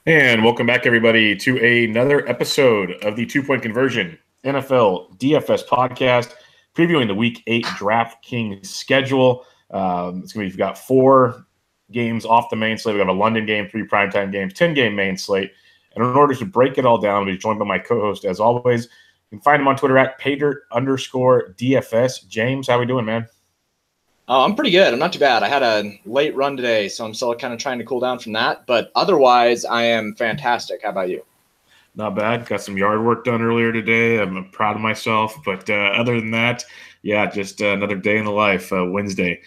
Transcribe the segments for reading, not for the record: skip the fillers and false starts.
And welcome back, everybody, to another episode of the 2-Point Conversion NFL DFS podcast, previewing the Week 8 DraftKings schedule. It's going to be, we've got 4 games off the main slate. We've got a London game, 3 primetime games, 10-game main slate. And in order to break it all down, we'll be joined by my co-host, as always. You can find him on Twitter at Pater_DFS. James, how we doing, man? Oh, I'm pretty good. I'm not too bad. I had a late run today, so I'm still kind of trying to cool down from that. But otherwise, I am fantastic. How about you? Not bad. Got some yard work done earlier today. I'm proud of myself. But other than that, yeah, just another day in the life. Wednesday.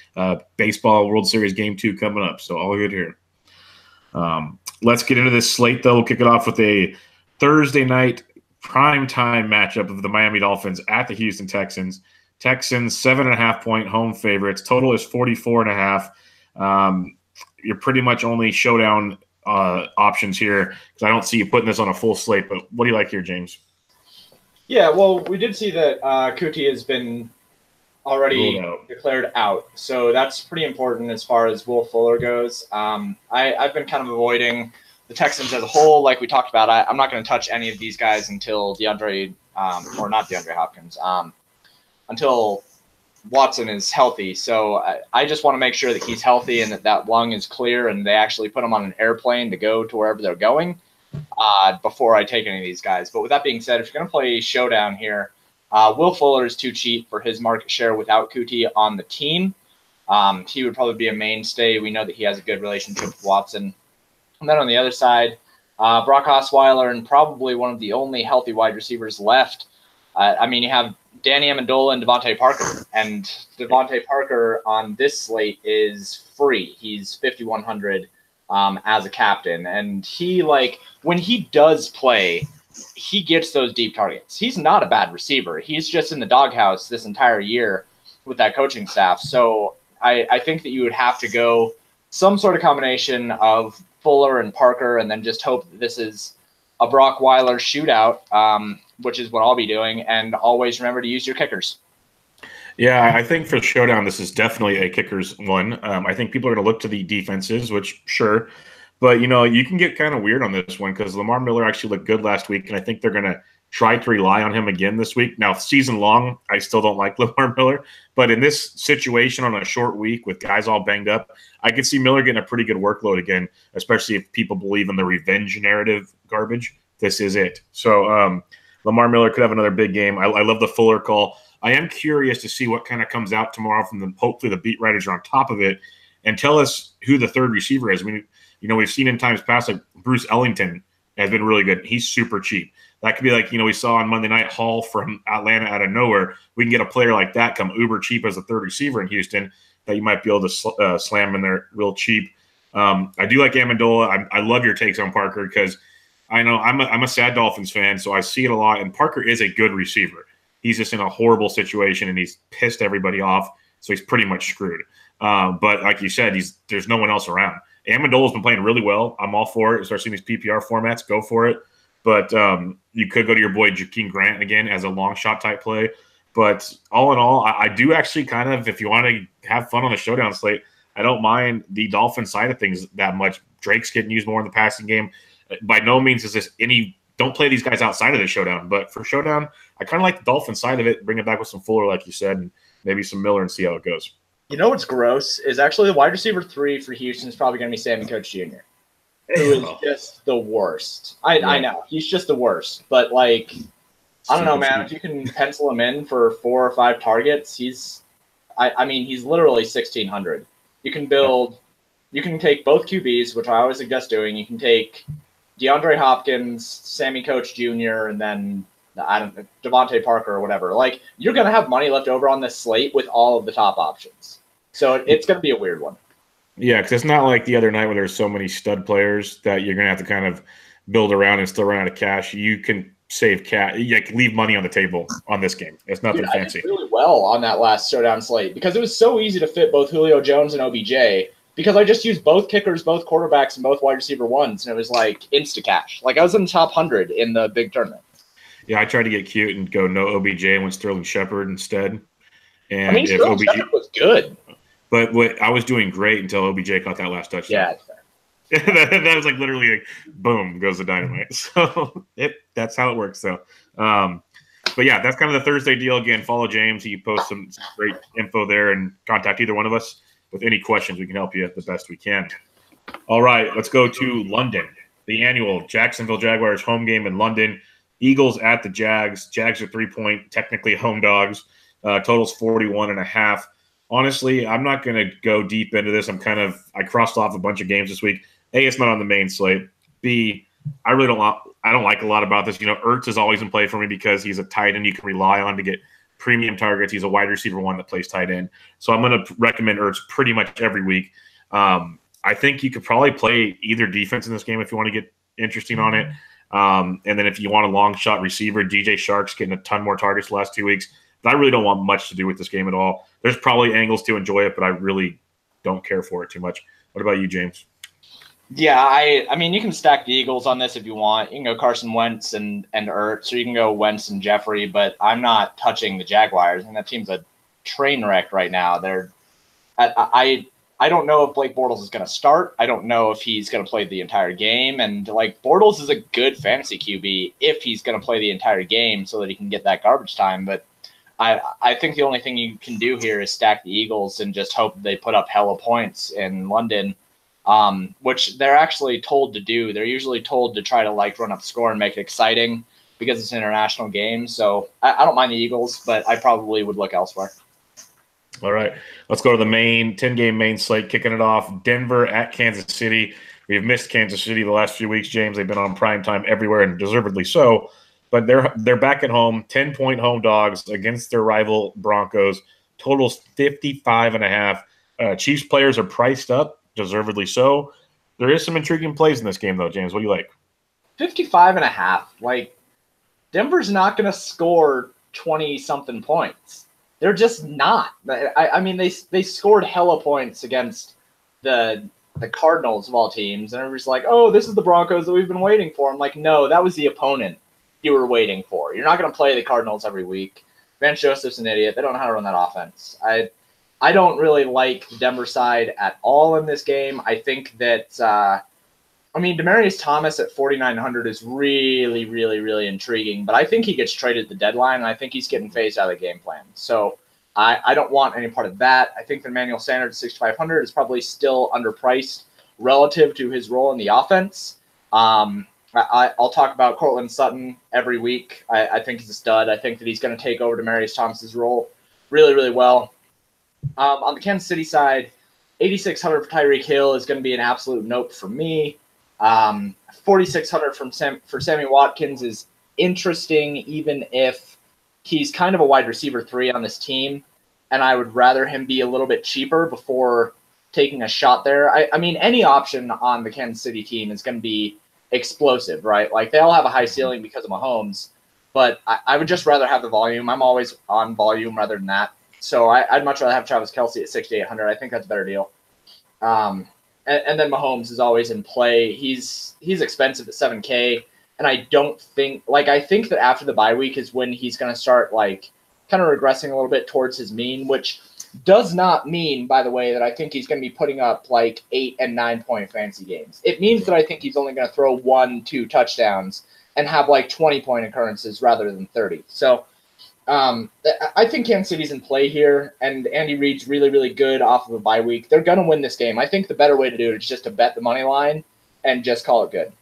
Baseball World Series Game 2 coming up. So all good here. Let's get into this slate, though. We'll kick it off with a Thursday night primetime matchup of the Miami Dolphins at the Houston Texans. Texans 7.5-point home favorites. Total is 44.5. You're pretty much only showdown options here because I don't see you putting this on a full slate. But what do you like here, James? Yeah, well, we did see that Kuti has been already declared out, so that's pretty important as far as Will Fuller goes. I've been kind of avoiding the Texans as a whole, like we talked about. I'm not going to touch any of these guys until Hopkins. Until Watson is healthy. So I just want to make sure that he's healthy and that lung is clear and they actually put him on an airplane to go to wherever they're going before I take any of these guys. But with that being said, if you're going to play showdown here, Will Fuller is too cheap for his market share without Kuti on the team. He would probably be a mainstay. We know that he has a good relationship with Watson. And then on the other side, Brock Osweiler and probably one of the only healthy wide receivers left. You have Danny Amendola and Devontae Parker. And Devontae Parker on this slate is free. He's 5,100 as a captain. And he, when he does play, he gets those deep targets. He's not a bad receiver. He's just in the doghouse this entire year with that coaching staff. So I think that you would have to go some sort of combination of Fuller and Parker and then just hope that this is a Brock Weiler shootout, which is what I'll be doing, and always remember to use your kickers. Yeah, I think for showdown, this is definitely a kickers one. I think people are going to look to the defenses, which sure, but you can get kind of weird on this one because Lamar Miller actually looked good last week, and I think they're going to try to rely on him again this week. Now, season long, I still don't like Lamar Miller, but in this situation on a short week with guys all banged up, I could see Miller getting a pretty good workload again, especially if people believe in the revenge narrative garbage. This is it. So Lamar Miller could have another big game. I love the Fuller call. I am curious to see what kind of comes out tomorrow from them. Hopefully the beat writers are on top of it and tell us who the third receiver is. I mean, we've seen in times past, like Bruce Ellington has been really good. He's super cheap. That could be like, we saw on Monday Night Hall from Atlanta out of nowhere. We can get a player like that come uber cheap as a third receiver in Houston that you might be able to slam in there real cheap. I do like Amendola. I love your takes on Parker because I know I'm a sad Dolphins fan, so I see it a lot. And Parker is a good receiver. He's just in a horrible situation, and he's pissed everybody off, so he's pretty much screwed. But like you said, there's no one else around. Amendola's been playing really well. I'm all for it. Start seeing these PPR formats. Go for it. But you could go to your boy Jakeem Grant again as a long shot type play. But all in all, I do actually kind of, if you want to have fun on the showdown slate, I don't mind the Dolphin side of things that much. Drake's getting used more in the passing game. By no means is this don't play these guys outside of the showdown. But for showdown, I kind of like the Dolphin side of it. Bring it back with some Fuller, like you said, and maybe some Miller and see how it goes. You know what's gross is actually the wide receiver 3 for Houston is probably going to be Sammy Coach Jr., who is just the worst. I know. He's just the worst. But, I don't know, man. If you can pencil him in for 4 or 5 targets, he's literally 1,600. You can you can take both QBs, which I always suggest doing. You can take DeAndre Hopkins, Sammy Coach Jr., and then Devontae Parker or whatever. You're going to have money left over on this slate with all of the top options. So it's going to be a weird one. Yeah, because it's not like the other night where there's so many stud players that you're going to have to kind of build around and still run out of cash. You can save cash. You can leave money on the table on this game. It's nothing fancy. I did really well on that last showdown slate because it was so easy to fit both Julio Jones and OBJ because I just used both kickers, both quarterbacks, and both wide receiver ones, and it was like insta-cash. I was in the top 100 in the big tournament. Yeah, I tried to get cute and go no OBJ and went Sterling Shepard instead. And Sterling Shepard was good. But I was doing great until OBJ caught that last touchdown. Yeah, that's fair. That was like literally like, boom, goes the dynamite. So that's how it works. So, but yeah, that's kind of the Thursday deal. Again, follow James. He posts some great info there, and contact either one of us with any questions. We can help you the best we can. All right, let's go to London. The annual Jacksonville Jaguars home game in London. Eagles at the Jags. Jags are 3-point, technically home dogs. Totals 41.5. Honestly, I'm not going to go deep into this. I crossed off a bunch of games this week. A, it's not on the main slate. B, I don't like a lot about this. Ertz is always in play for me because he's a tight end you can rely on to get premium targets. He's a wide receiver one that plays tight end. So I'm going to recommend Ertz pretty much every week. I think you could probably play either defense in this game if you want to get interesting on it. And then if you want a long shot receiver, DJ Shark's getting a ton more targets the last 2 weeks. But I really don't want much to do with this game at all. There's probably angles to enjoy it, but I really don't care for it too much. What about you, James? Yeah, I mean, you can stack the Eagles on this if you want. You can go Carson Wentz and Ertz, or you can go Wentz and Jeffrey, but I'm not touching the Jaguars. And that team's a train wreck right now. I don't know if Blake Bortles is going to start. I don't know if he's going to play the entire game. And Bortles is a good fantasy QB if he's going to play the entire game so that he can get that garbage time. But I think the only thing you can do here is stack the Eagles and just hope they put up hella points in London, which they're actually told to do. They're usually told to try to run up score and make it exciting because it's an international game. So I don't mind the Eagles, but I probably would look elsewhere. All right, let's go to the 10-game main slate, kicking it off. Denver at Kansas City. We've missed Kansas City the last few weeks, James. They've been on prime time everywhere, and deservedly so. But they're back at home, 10-point home dogs against their rival Broncos. Totals 55.5. Chiefs players are priced up, deservedly so. There is some intriguing plays in this game, though, James. What do you like? 55.5. Denver's not going to score 20-something points. They're just not. I mean, they scored hella points against the Cardinals of all teams, and everybody's like, oh, this is the Broncos that we've been waiting for. I'm like, no, that was the opponent you were waiting for. You're not going to play the Cardinals every week. Vance Joseph's an idiot. They don't know how to run that offense. I don't really like the Denver side at all in this game. I think that Demaryius Thomas at 4,900 is really, really, really intriguing, but I think he gets traded at the deadline, and I think he's getting phased out of the game plan. So I don't want any part of that. I think that Emmanuel Sanders at 6,500 is probably still underpriced relative to his role in the offense. I'll talk about Cortland Sutton every week. I think he's a stud. I think that he's going to take over Demaryius Thomas's role really, really well. On the Kansas City side, 8,600 for Tyreek Hill is going to be an absolute nope for me. 4,600 for Sammy Watkins is interesting, even if he's kind of a wide receiver 3 on this team, and I would rather him be a little bit cheaper before taking a shot there. I mean, any option on the Kansas City team is going to be explosive, right? They all have a high ceiling because of Mahomes, but I would just rather have the volume. I'm always on volume rather than that. So I'd much rather have Travis Kelce at 6,800. I think that's a better deal. And then Mahomes is always in play. He's expensive at 7K, and I don't think I think that after the bye week is when he's going to start kind of regressing a little bit towards his mean, which does not mean, by the way, that I think he's going to be putting up 8 and 9 point fantasy games. It means that I think he's only going to throw 1-2 touchdowns and have 20-point occurrences rather than 30. So I think Kansas City's in play here, and Andy Reid's really, really good off of a bye week. They're going to win this game. I think the better way to do it is just to bet the money line and just call it good.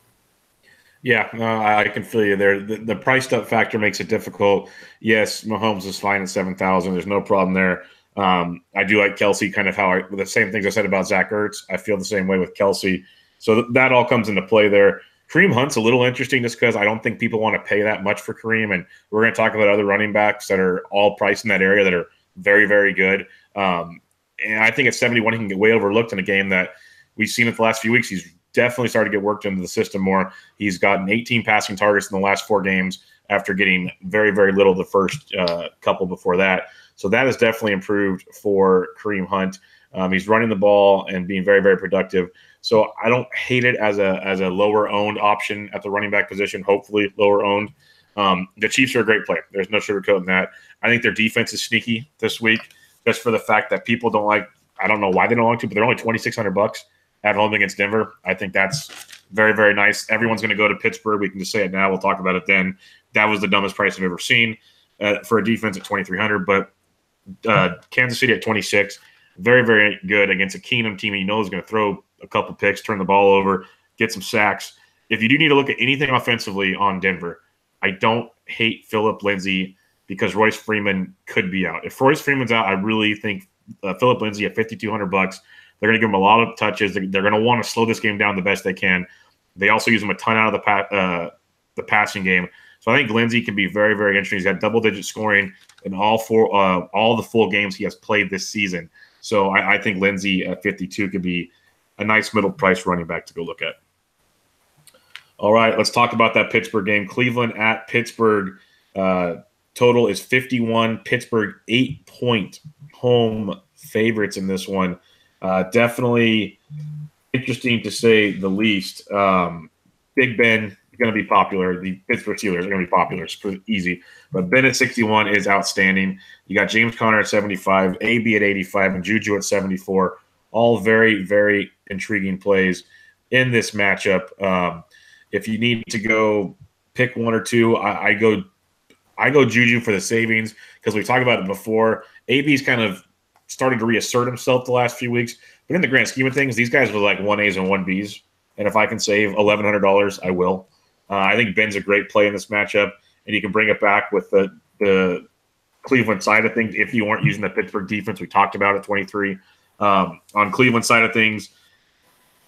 Yeah, I can feel you there. The priced up factor makes it difficult. Yes, Mahomes is fine at 7,000. There's no problem there. I do like Kelce, kind of the same things I said about Zach Ertz. I feel the same way with Kelce. So that all comes into play there. Kareem Hunt's a little interesting just because I don't think people want to pay that much for Kareem. And we're going to talk about other running backs that are all priced in that area that are very, very good. And I think at 71, he can get way overlooked in a game that we've seen it the last few weeks. He's definitely started to get worked into the system more. He's gotten 18 passing targets in the last 4 games after getting very, very little the first couple before that. So that has definitely improved for Kareem Hunt. He's running the ball and being very, very productive. So I don't hate it as a lower owned option at the running back position, hopefully lower owned. The Chiefs are a great play. There's no sugarcoating that. I think their defense is sneaky this week just for the fact that people don't like – I don't know why they don't like to, but they're only $2,600. at home against Denver. I think that's very, very nice. Everyone's going to go to Pittsburgh. We can just say it now. We'll talk about it then. That was the dumbest price I've ever seen for a defense at 2,300. But Kansas City at 26, very, very good against a Keenum team you know is going to throw a couple picks, turn the ball over, get some sacks. If you do need to look at anything offensively on Denver, I don't hate Phillip Lindsay because Royce Freeman could be out. If Royce Freeman's out, I really think Phillip Lindsay at $5,200, they're going to give him a lot of touches. They're going to want to slow this game down the best they can. They also use him a ton out of the passing game. So I think Lindsay can be very, very interesting. He's got double-digit scoring in all the full games he has played this season. So I think Lindsay at 52 could be a nice middle price running back to go look at. All right, let's talk about that Pittsburgh game. Cleveland at Pittsburgh. Total is 51. Pittsburgh 8-point home favorites in this one. Definitely interesting to say the least. Big Ben is going to be popular. The Pittsburgh Steelers are going to be popular. It's pretty easy. But Ben at 61 is outstanding. You got James Conner at 75, AB at 85, and Juju at 74. All very, very intriguing plays in this matchup. If you need to go pick one or two, I go Juju for the savings because we talked about it before. AB's kind of started to reassert himself the last few weeks. But in the grand scheme of things, these guys were like 1As and 1Bs. And if I can save $1,100, I will. I think Ben's a great play in this matchup, and you can bring it back with the Cleveland side of things if you weren't using the Pittsburgh defense we talked about at 23. On Cleveland side of things,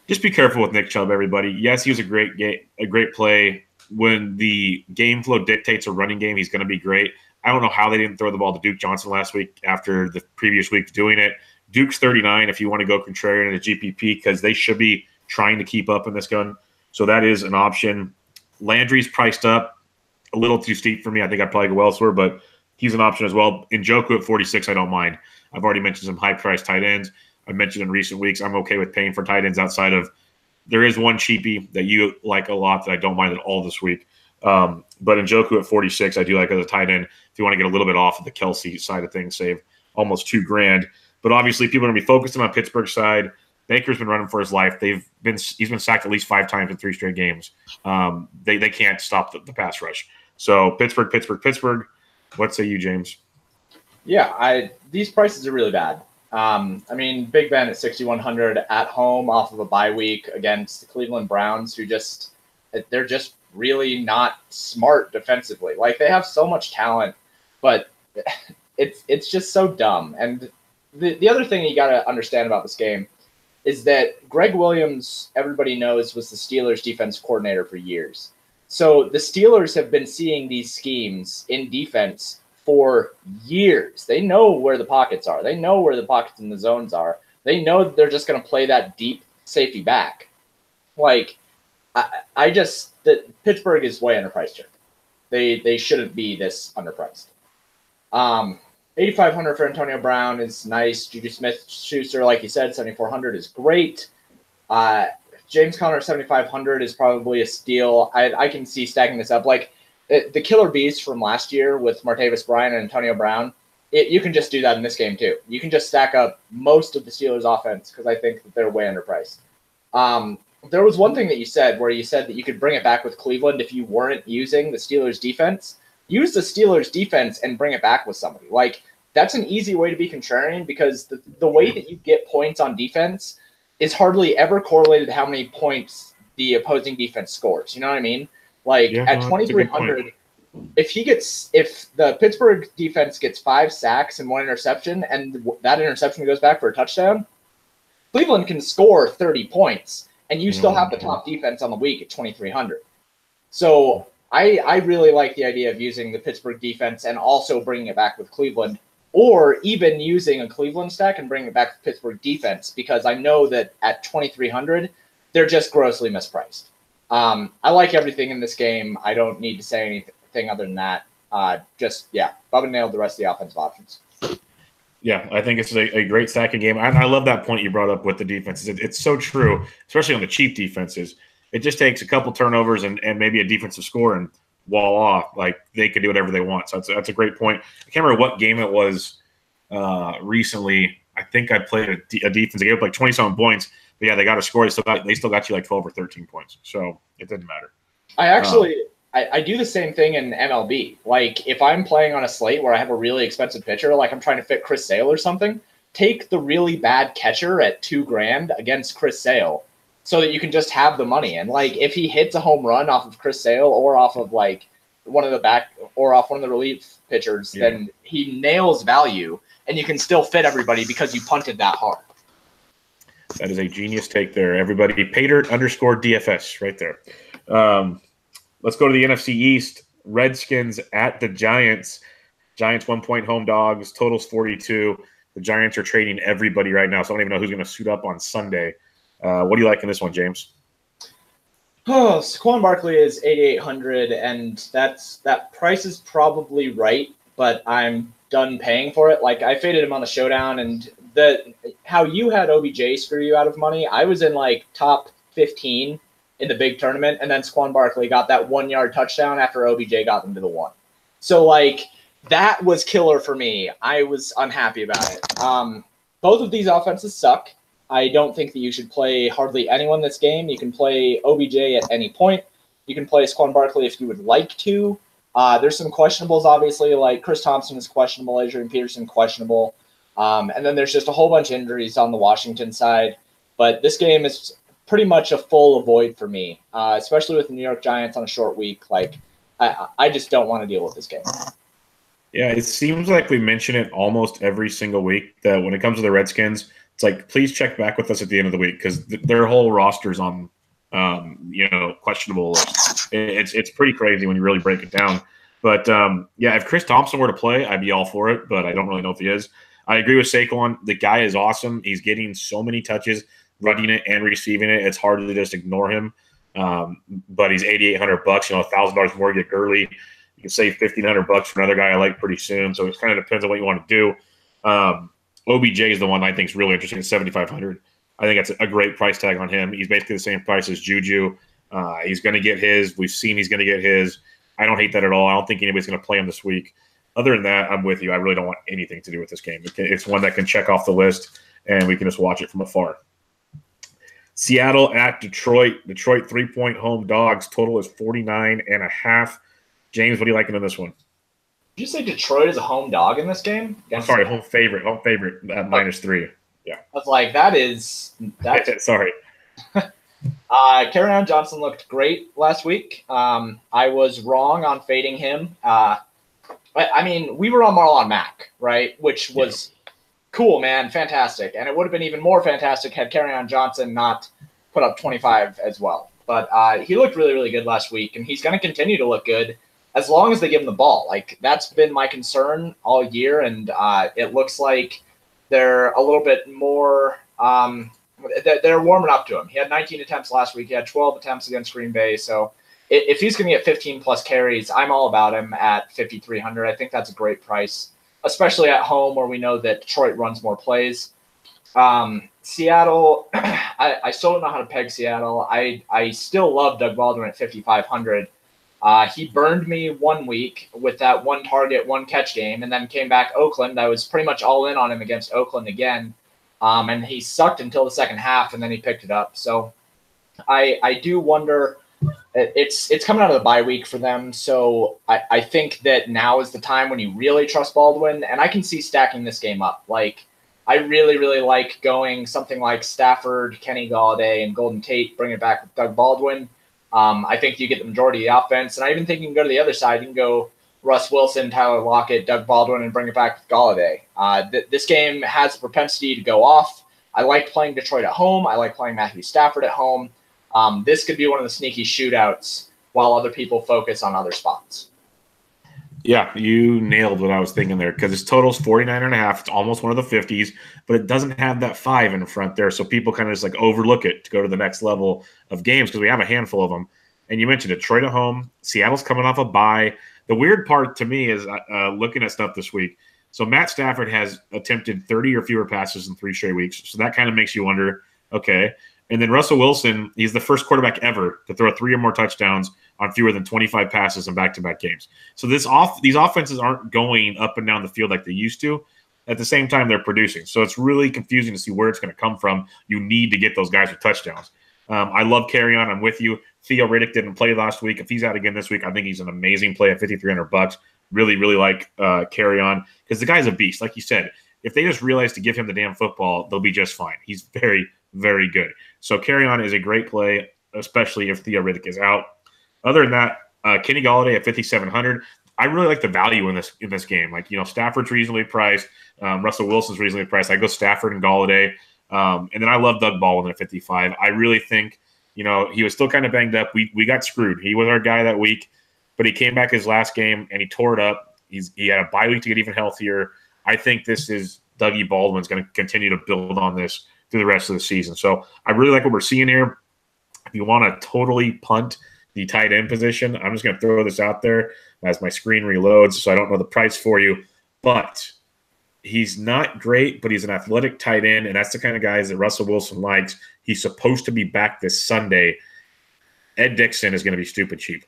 just be careful with Nick Chubb, everybody. Yes, he was a great play. When the game flow dictates a running game, he's going to be great. I don't know how they didn't throw the ball to Duke Johnson last week after the previous week doing it. Duke's 39 if you want to go contrarian in a GPP because they should be trying to keep up in this gun. So that is an option. Landry's priced up a little too steep for me. I think I'd probably go elsewhere, but he's an option as well. Njoku at 46, I don't mind. I've already mentioned some high-priced tight ends. I mentioned in recent weeks I'm okay with paying for tight ends outside of there is one cheapie that you like a lot that I don't mind at all this week. But Njoku at 46, I do like as a tight end. If you want to get a little bit off of the Kelsey side of things, save almost $2,000. But obviously, people are going to be focusing on Pittsburgh side. Baker's been running for his life. He's been sacked at least 5 times in 3 straight games. They can't stop the pass rush. So Pittsburgh. What say you, James? Yeah, these prices are really bad. I mean, Big Ben at 6,100 at home off of a bye week against the Cleveland Browns, who they're just really not smart defensively. Like, they have so much talent, but it's just so dumb. And the other thing you got to understand about this game is that Greg Williams, everybody knows, was the Steelers defense coordinator for years. So the Steelers have been seeing these schemes in defense for years. They know where the pockets are. They know where the pockets and the zones are. They know that they're just going to play that deep safety back. Like, that Pittsburgh is way underpriced here. They shouldn't be this underpriced. 8,500 for Antonio Brown is nice. Juju Smith-Schuster, like you said, 7,400 is great. James Conner 7,500 is probably a steal. I can see stacking this up. Like, the killer bees from last year with Martavis Bryant and Antonio Brown, you can just do that in this game too. You can just stack up most of the Steelers' offense because I think that they're way underpriced. There was one thing that you said where you said that you could bring it back with Cleveland if you weren't using the Steelers' defense. Use the Steelers' defense and bring it back with somebody. Like, that's an easy way to be contrarian because the way that you get points on defense is hardly ever correlated to how many points the opposing defense scores. You know what I mean? Like, at 2,300, if the Pittsburgh defense gets 5 sacks and 1 interception, and that interception goes back for a touchdown, Cleveland can score 30 points, and you still have the top defense on the week at 2,300. So I really like the idea of using the Pittsburgh defense and also bringing it back with Cleveland, or even using a Cleveland stack and bringing it back to Pittsburgh defense, because I know that at 2,300, they're just grossly mispriced. I like everything in this game. I don't need to say anything other than that. Bubba nailed the rest of the offensive options. Yeah, I think it's a great stacking game. I love that point you brought up with the defenses. It's so true, especially on the cheap defenses. It just takes a couple turnovers and maybe a defensive score, and voila, like, they could do whatever they want. So that's a great point. I can't remember what game it was recently. I think I played a defense. I gave up like 20-something points, But yeah, they got a score. They still got you like 12 or 13 points. So it didn't matter. I do the same thing in MLB. Like, if I'm playing on a slate where I have a really expensive pitcher, like I'm trying to fit Chris Sale or something, take the really bad catcher at $2,000 against Chris Sale so that you can just have the money. And, like, if he hits a home run off of Chris Sale or off of, like, one of the relief pitchers, then he nails value, and you can still fit everybody because you punted that hard. That is a genius take there, everybody. Pater_DFS right there. Let's go to the NFC East. Redskins at the Giants. Giants 1-point home dogs. Totals 42. The Giants are trading everybody right now, so I don't even know who's going to suit up on Sunday. What do you like in this one, James? Oh, Saquon Barkley is 8,800, and that price is probably right, but I'm done paying for it. Like, I faded him on the showdown, and how you had OBJ screw you out of money, I was in like top 15 in the big tournament, and then Saquon Barkley got that 1-yard touchdown after OBJ got them to the 1. So, like, that was killer for me. I was unhappy about it. Both of these offenses suck. I don't think that you should play hardly anyone this game. You can play OBJ at any point. You can play Saquon Barkley if you would like to. There's some questionables, obviously, like Chris Thompson is questionable, Adrian Peterson questionable. And then there's just a whole bunch of injuries on the Washington side. But this game is pretty much a full avoid for me, especially with the New York Giants on a short week. Like, I just don't want to deal with this game. Yeah, it seems like we mention it almost every single week that when it comes to the Redskins, it's like, please check back with us at the end of the week because their whole roster's on, questionable. It's pretty crazy when you really break it down. But, if Chris Thompson were to play, I'd be all for it, but I don't really know if he is. I agree with Saquon. The guy is awesome. He's getting so many touches, running it and receiving it. It's hard to just ignore him. But he's $8,800, $1,000 more to get Gurley. You can save $1,500 for another guy I like pretty soon. So it kind of depends on what you want to do. OBJ is the one I think is really interesting at $7,500. I think that's a great price tag on him. He's basically the same price as Juju. He's going to get his. We've seen he's going to get his. I don't hate that at all. I don't think anybody's going to play him this week. Other than that, I'm with you. I really don't want anything to do with this game. It's one that can check off the list, and we can just watch it from afar. Seattle at Detroit. Detroit 3-point home dogs. Total is 49.5. James, what are you liking in this one? Did you say Detroit is a home dog in this game? I'm sorry, home favorite at -3. Yeah. I was like, that's sorry. Kerryon Johnson looked great last week. I was wrong on fading him. I mean, we were on Marlon Mack, right? Which was cool, man. Fantastic. And it would have been even more fantastic had Kerryon Johnson not put up 25 as well. But he looked really, really good last week, and he's going to continue to look good as long as they give him the ball. Like, that's been my concern all year, and it looks like they're a little bit more they're warming up to him. He had 19 attempts last week. He had 12 attempts against Green Bay. So if he's going to get 15-plus carries, I'm all about him at 5,300. I think that's a great price, especially at home where we know that Detroit runs more plays. Seattle, I still don't know how to peg Seattle. I still love Doug Baldwin at 5,500. He burned me 1 week with that 1 target, 1 catch game, and then came back Oakland. I was pretty much all in on him against Oakland again. And he sucked until the second half, and then he picked it up. So I do wonder, it's coming out of the bye week for them. So I think that now is the time when you really trust Baldwin, and I can see stacking this game up. Like, I really, really like going something like Stafford, Kenny Golladay, and Golden Tate, bring it back with Doug Baldwin. I think you get the majority of the offense, and I even think you can go to the other side. You can go Russ Wilson, Tyler Lockett, Doug Baldwin, and bring it back with Golladay. This game has a propensity to go off. I like playing Detroit at home. I like playing Matthew Stafford at home. This could be one of the sneaky shootouts while other people focus on other spots. Yeah, you nailed what I was thinking there because its total's 49.5. It's almost one of the 50s, but it doesn't have that 5 in front there. So people kind of just like overlook it to go to the next level of games because we have a handful of them. And you mentioned Detroit at home. Seattle's coming off a bye. The weird part to me is looking at stuff this week. So Matt Stafford has attempted 30 or fewer passes in 3 straight weeks. So that kind of makes you wonder, okay. And then Russell Wilson, he's the first quarterback ever to throw 3 or more touchdowns on fewer than 25 passes in back-to-back games. So these offenses aren't going up and down the field like they used to. At the same time, they're producing. So it's really confusing to see where it's going to come from. You need to get those guys with touchdowns. I love Carrion. I'm with you. Theo Riddick didn't play last week. If he's out again this week, I think he's an amazing play at $5,300. Really, really like Carrion because the guy's a beast. Like you said, if they just realize to give him the damn football, they'll be just fine. He's very, very good. So Carrion is a great play, especially if Theo Riddick is out. Other than that, Kenny Golladay at 5,700. I really like the value in this game. Like, Stafford's reasonably priced. Russell Wilson's reasonably priced. I go Stafford and Golladay. And then I love Doug Baldwin at 55. I really think, he was still kind of banged up. We got screwed. He was our guy that week, but he came back his last game and he tore it up. He had a bye week to get even healthier. I think this is Dougie Baldwin's going to continue to build on this through the rest of the season. So I really like what we're seeing here. If you want to totally punt the tight end position, I'm just going to throw this out there as my screen reloads, so I don't know the price for you. But he's not great, but he's an athletic tight end, and that's the kind of guys that Russell Wilson likes. He's supposed to be back this Sunday. Ed Dickson is going to be stupid cheap.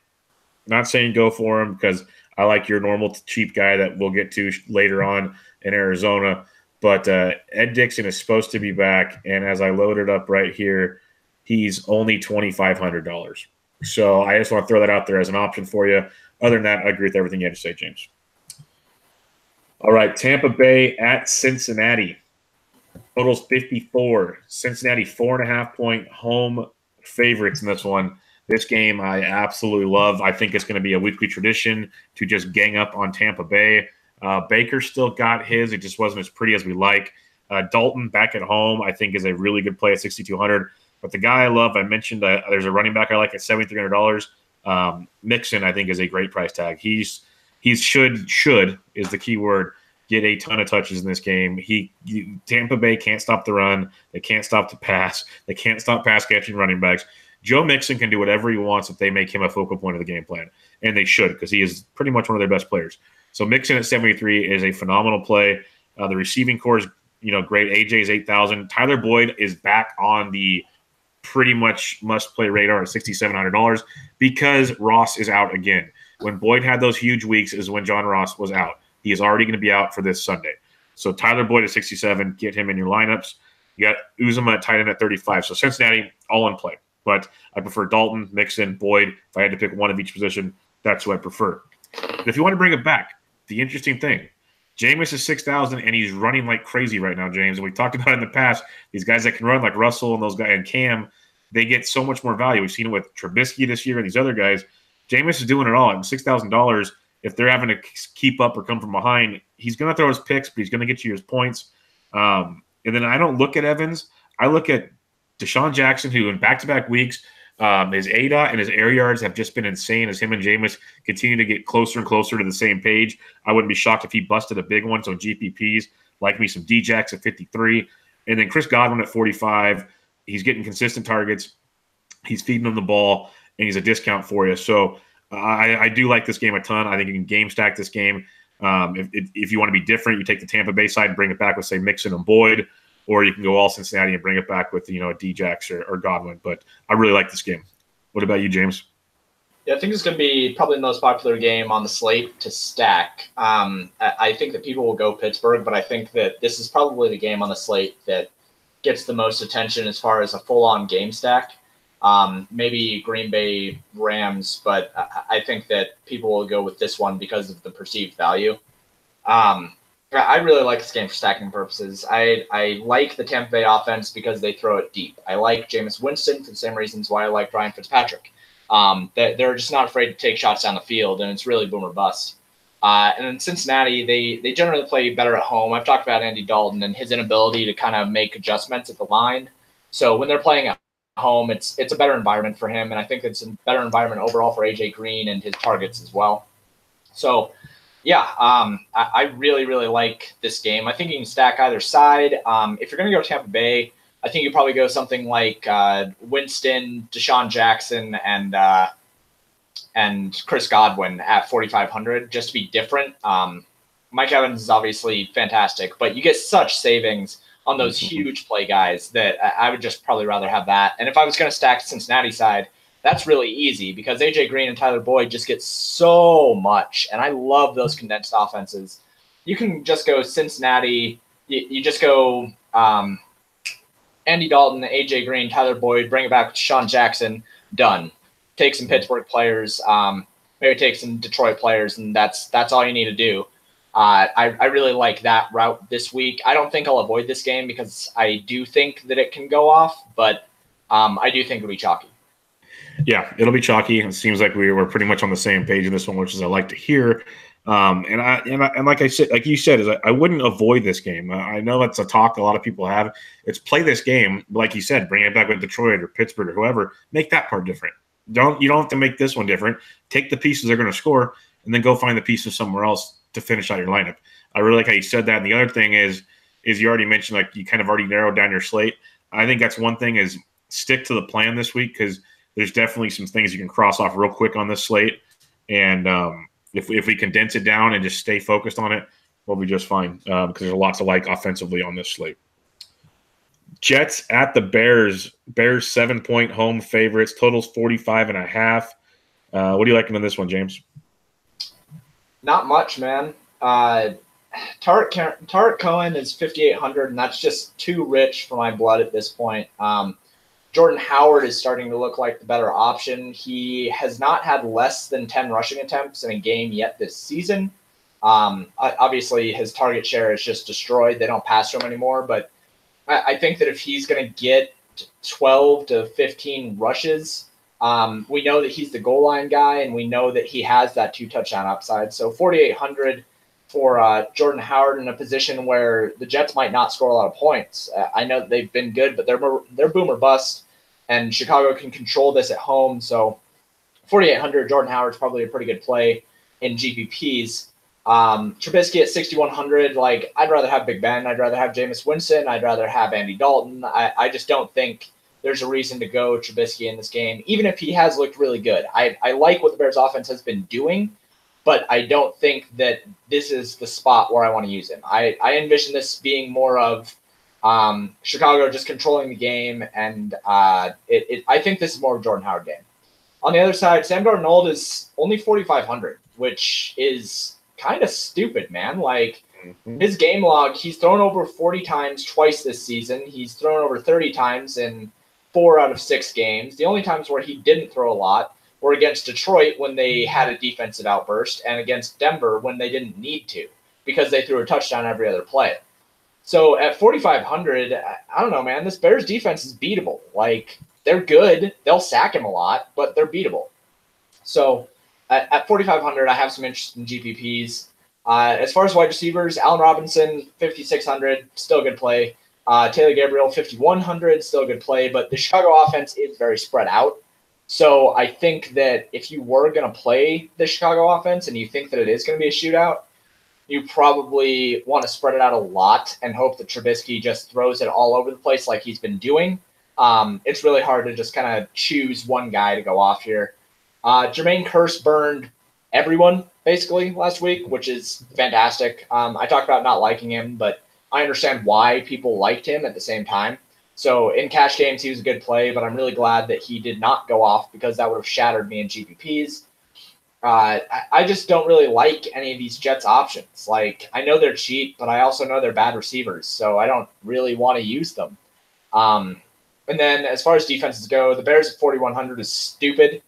Not saying go for him because I like your normal cheap guy that we'll get to later on in Arizona. But Ed Dickson is supposed to be back, and as I load it up right here, he's only $2,500. So I just want to throw that out there as an option for you. Other than that, I agree with everything you had to say, James. All right, Tampa Bay at Cincinnati. Totals 54. Cincinnati 4.5-point home favorites in this one. This game I absolutely love. I think it's going to be a weekly tradition to just gang up on Tampa Bay. Baker still got his. It just wasn't as pretty as we like. Dalton back at home I think is a really good play at $6,200. But the guy I love, I mentioned there's a running back I like at $7,300. Mixon, I think, is a great price tag. He should is the key word, get a ton of touches in this game. Tampa Bay can't stop the run. They can't stop the pass. They can't stop pass catching running backs. Joe Mixon can do whatever he wants if they make him a focal point of the game plan, and they should because he is pretty much one of their best players. So Mixon at 73 is a phenomenal play. The receiving core is great. AJ is 8,000. Tyler Boyd is back on the pretty much must-play radar at $6,700 because Ross is out again. When Boyd had those huge weeks is when John Ross was out. He is already going to be out for this Sunday. So Tyler Boyd at 67, get him in your lineups. You got Uzomah at tight end at 35. So Cincinnati, all in play. But I prefer Dalton, Mixon, Boyd. If I had to pick one of each position, that's who I prefer. But if you want to bring it back, the interesting thing, Jameis is 6,000, and he's running like crazy right now, James. And we talked about it in the past. These guys that can run like Russell and those guys and Cam, they get so much more value. We've seen it with Trubisky this year and these other guys. Jameis is doing it all. And $6,000, if they're having to keep up or come from behind, he's going to throw his picks, but he's going to get you his points. And then I don't look at Evans. I look at Deshaun Jackson, who in back-to-back weeks, his ADOT and his air yards have just been insane as him and Jameis continue to get closer and closer to the same page. I wouldn't be shocked if he busted a big one. So GPPs, like me some D-Jacks at 53. And then Chris Godwin at 45. He's getting consistent targets. He's feeding them the ball, and he's a discount for you. So I do like this game a ton. I think you can game stack this game. If you want to be different, you take the Tampa Bay side and bring it back with, say, Mixon and Boyd, or you can go all Cincinnati and bring it back with, a D-Jacks or Godwin. But I really like this game. What about you, James? Yeah, I think it's going to be probably the most popular game on the slate to stack. I think that people will go Pittsburgh, but I think that this is probably the game on the slate that gets the most attention as far as a full-on game stack. Maybe Green Bay Rams, but I think that people will go with this one because of the perceived value. I really like this game for stacking purposes. I like the Tampa Bay offense because they throw it deep. I like Jameis Winston for the same reasons why I like Ryan Fitzpatrick. They're just not afraid to take shots down the field, and it's really boom or bust. And in Cincinnati, they generally play better at home. I've talked about Andy Dalton and his inability to kind of make adjustments at the line. So when they're playing at home, it's a better environment for him, and I think it's a better environment overall for AJ Green and his targets as well. So, yeah, I really, really like this game. I think you can stack either side. If you're going to go Tampa Bay, I think you probably go something like Winston, Deshaun Jackson, and Chris Godwin at 4,500, just to be different. Mike Evans is obviously fantastic, but you get such savings on those huge play guys that I would just probably rather have that. And if I was going to stack Cincinnati side, that's really easy because AJ Green and Tyler Boyd just get so much, and I love those condensed offenses. you can just go Cincinnati. You just go Andy Dalton, AJ Green, Tyler Boyd, bring it back with Sean Jackson. Done. Take some Pittsburgh players, maybe take some Detroit players, and that's all you need to do. I really like that route this week. I don't think I'll avoid this game because I do think that it can go off, but I do think it'll be chalky. Yeah, it'll be chalky. It seems like we're pretty much on the same page in this one, which is I like to hear. And like I said, like you said, is I wouldn't avoid this game. I know that's a talk a lot of people have. It's play this game, like you said, bring it back with Detroit or Pittsburgh or whoever. Make that part different. You don't have to make this one different. Take the pieces they're going to score, and then go find the pieces somewhere else to finish out your lineup. I really like how you said that. And the other thing is you already mentioned, like, you kind of already narrowed down your slate. I think that's one thing, is stick to the plan this week, because there's definitely some things you can cross off real quick on this slate. And if we condense it down and just stay focused on it, we'll be just fine, because there's a lot to like offensively on this slate. Jets at the Bears. Bears 7-point home favorites. Totals 45.5. What are you liking in this one, James? Not much, man. Tarek Cohen is 5,800, and that's just too rich for my blood at this point. Jordan Howard is starting to look like the better option. He has not had less than 10 rushing attempts in a game yet this season. Obviously, his target share is just destroyed. They don't pass to him anymore, but I think that if he's going to get 12 to 15 rushes, we know that he's the goal line guy, and we know that he has that 2-touchdown upside. So 4,800 for Jordan Howard in a position where the Jets might not score a lot of points. I know that they've been good, but they're boom or bust, and Chicago can control this at home. So 4,800, Jordan Howard's probably a pretty good play in GPPs. Trubisky at 6,100, like, I'd rather have Big Ben. I'd rather have Jameis Winston. I'd rather have Andy Dalton. I just don't think there's a reason to go Trubisky in this game, even if he has looked really good. I like what the Bears offense has been doing, but I don't think that this is the spot where I want to use him. I envision this being more of Chicago just controlling the game, and I think this is more of a Jordan Howard game. On the other side, Sam Darnold is only 4,500, which is kind of stupid, man. Like, his game log, he's thrown over 40 times twice this season. He's thrown over 30 times in 4 out of 6 games. The only times where he didn't throw a lot were against Detroit when they had a defensive outburst, and against Denver when they didn't need to, because they threw a touchdown every other play. So at 4,500, I don't know, man. This Bears defense is beatable. Like, they're good. They'll sack him a lot, but they're beatable. So at 4,500, I have some interest in GPPs. As far as wide receivers, Allen Robinson, 5,600, still a good play. Taylor Gabriel, 5,100, still a good play. But the Chicago offense is very spread out. So I think that if you were going to play the Chicago offense and you think that it is going to be a shootout, you probably want to spread it out a lot and hope that Trubisky just throws it all over the place like he's been doing. It's really hard to just kind of choose one guy to go off here. Jermaine Kearse burned everyone basically last week, which is fantastic. I talked about not liking him, but I understand why people liked him at the same time. So in cash games, he was a good play, but I'm really glad that he did not go off, because that would have shattered me in GPPs. I just don't really like any of these Jets options. Like, I know they're cheap, but I also know they're bad receivers, so I don't really want to use them. And then as far as defenses go, the Bears at 4,100 is stupid.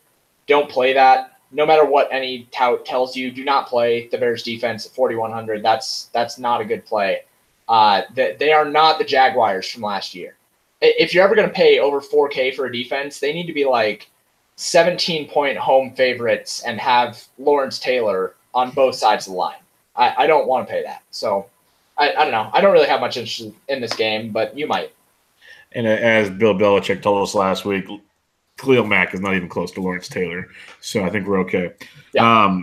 Don't play that. No matter what any tout tells you, do not play the Bears defense at 4,100. That's not a good play. They are not the Jaguars from last year. If you're ever going to pay over $4K for a defense, they need to be like 17-point home favorites and have Lawrence Taylor on both sides of the line. I don't want to pay that. So I don't know. I don't really have much interest in this game, but you might. And as Bill Belichick told us last week, Khalil Mack is not even close to Lawrence Taylor. So I think we're okay. Yeah.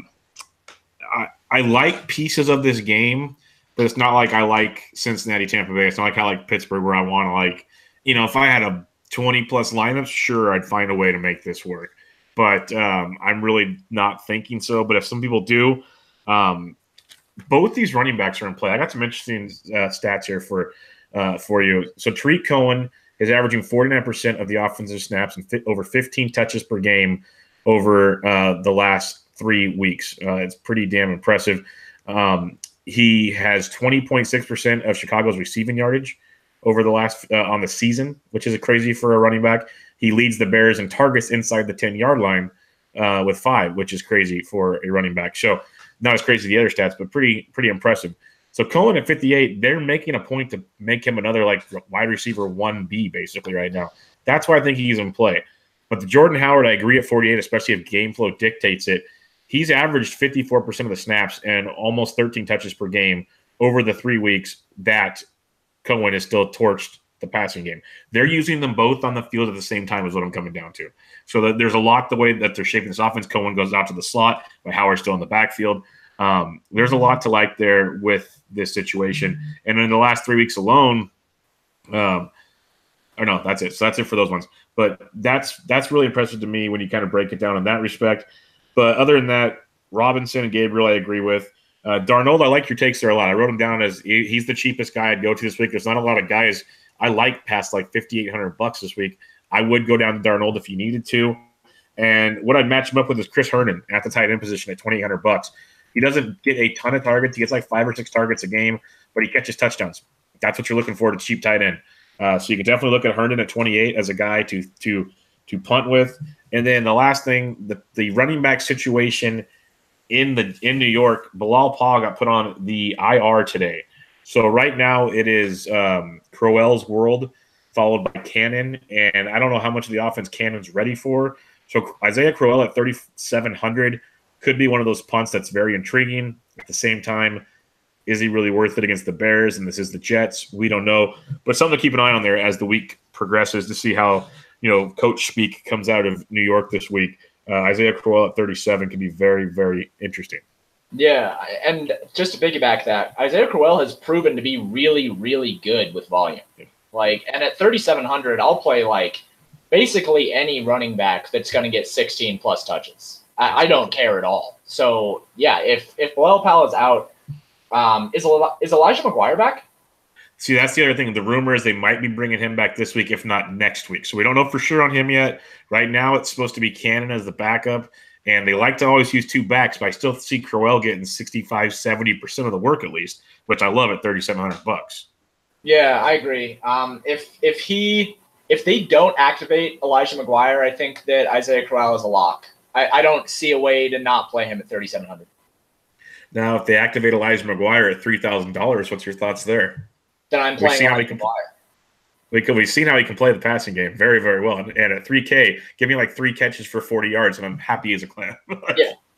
I like pieces of this game, but it's not like I like Cincinnati, Tampa Bay. It's not like I like Pittsburgh, where I want to, like, if I had a 20-plus lineups, sure, I'd find a way to make this work. But I'm really not thinking so. But if some people do, both these running backs are in play. I got some interesting stats here for you. So Tariq Cohen is averaging 49% of the offensive snaps and over 15 touches per game over the last 3 weeks. It's pretty damn impressive. He has 20.6% of Chicago's receiving yardage over the last on the season, which is crazy for a running back. He leads the Bears in targets inside the 10-yard line with 5, which is crazy for a running back. So not as crazy as the other stats, but pretty impressive. So Cohen at 58, they're making a point to make him another like wide receiver 1B basically right now. That's why I think he's in play. But the Jordan Howard, I agree at 48, especially if game flow dictates it. He's averaged 54% of the snaps and almost 13 touches per game over the 3 weeks that Cohen is still torched the passing game. They're using them both on the field at the same time is what I'm coming down to. So that there's a lot the way that they're shaping this offense. Cohen goes out to the slot, but Howard's still in the backfield. There's a lot to like there with this situation. And in the last 3 weeks alone, or no, that's it. So that's it for those ones. But that's really impressive to me when you kind of break it down in that respect. But other than that, Robinson and Gabriel, I agree with. Darnold, I like your takes there a lot. I wrote him down as he's the cheapest guy I'd go to this week. There's not a lot of guys I like past like $5,800 this week. I would go down to Darnold if you needed to. And what I'd match him up with is Chris Herndon at the tight end position at $2,800. He doesn't get a ton of targets. He gets like 5 or 6 targets a game, but he catches touchdowns. That's what you're looking for to cheap tight end. So you can definitely look at Herndon at 28 as a guy to punt with. And then the last thing, the running back situation in New York, Bilal Paul got put on the IR today. So right now it is Crowell's world followed by Cannon, and I don't know how much of the offense Cannon's ready for. So Isaiah Crowell at 3,700 could be one of those punts that's very intriguing. At the same time, is he really worth it against the Bears? And this is the Jets. We don't know, but something to keep an eye on there as the week progresses to see how coach speak comes out of New York this week. Isaiah Crowell at 37 could be very, very interesting. Yeah, and just to piggyback that, Isaiah Crowell has proven to be really, really good with volume. And at 3,700, I'll play basically any running back that's going to get 16 plus touches. I don't care at all. So yeah, if Bilal Powell is out, is Elijah McGuire back? See, that's the other thing. The rumor is they might be bringing him back this week, if not next week. So we don't know for sure on him yet. Right now, it's supposed to be Cannon as the backup, and they like to always use 2 backs, but I still see Crowell getting 65, 70% of the work at least, which I love at $3,700. Yeah, I agree. If they don't activate Elijah McGuire, I think that Isaiah Crowell is a lock. I don't see a way to not play him at 3,700. Now, if they activate Elijah McGuire at $3,000, what's your thoughts there? Then I'm playing Elijah McGuire. We've seen how he can play the passing game very, very well. And at $3K, give me 3 catches for 40 yards, and I'm happy as a clam.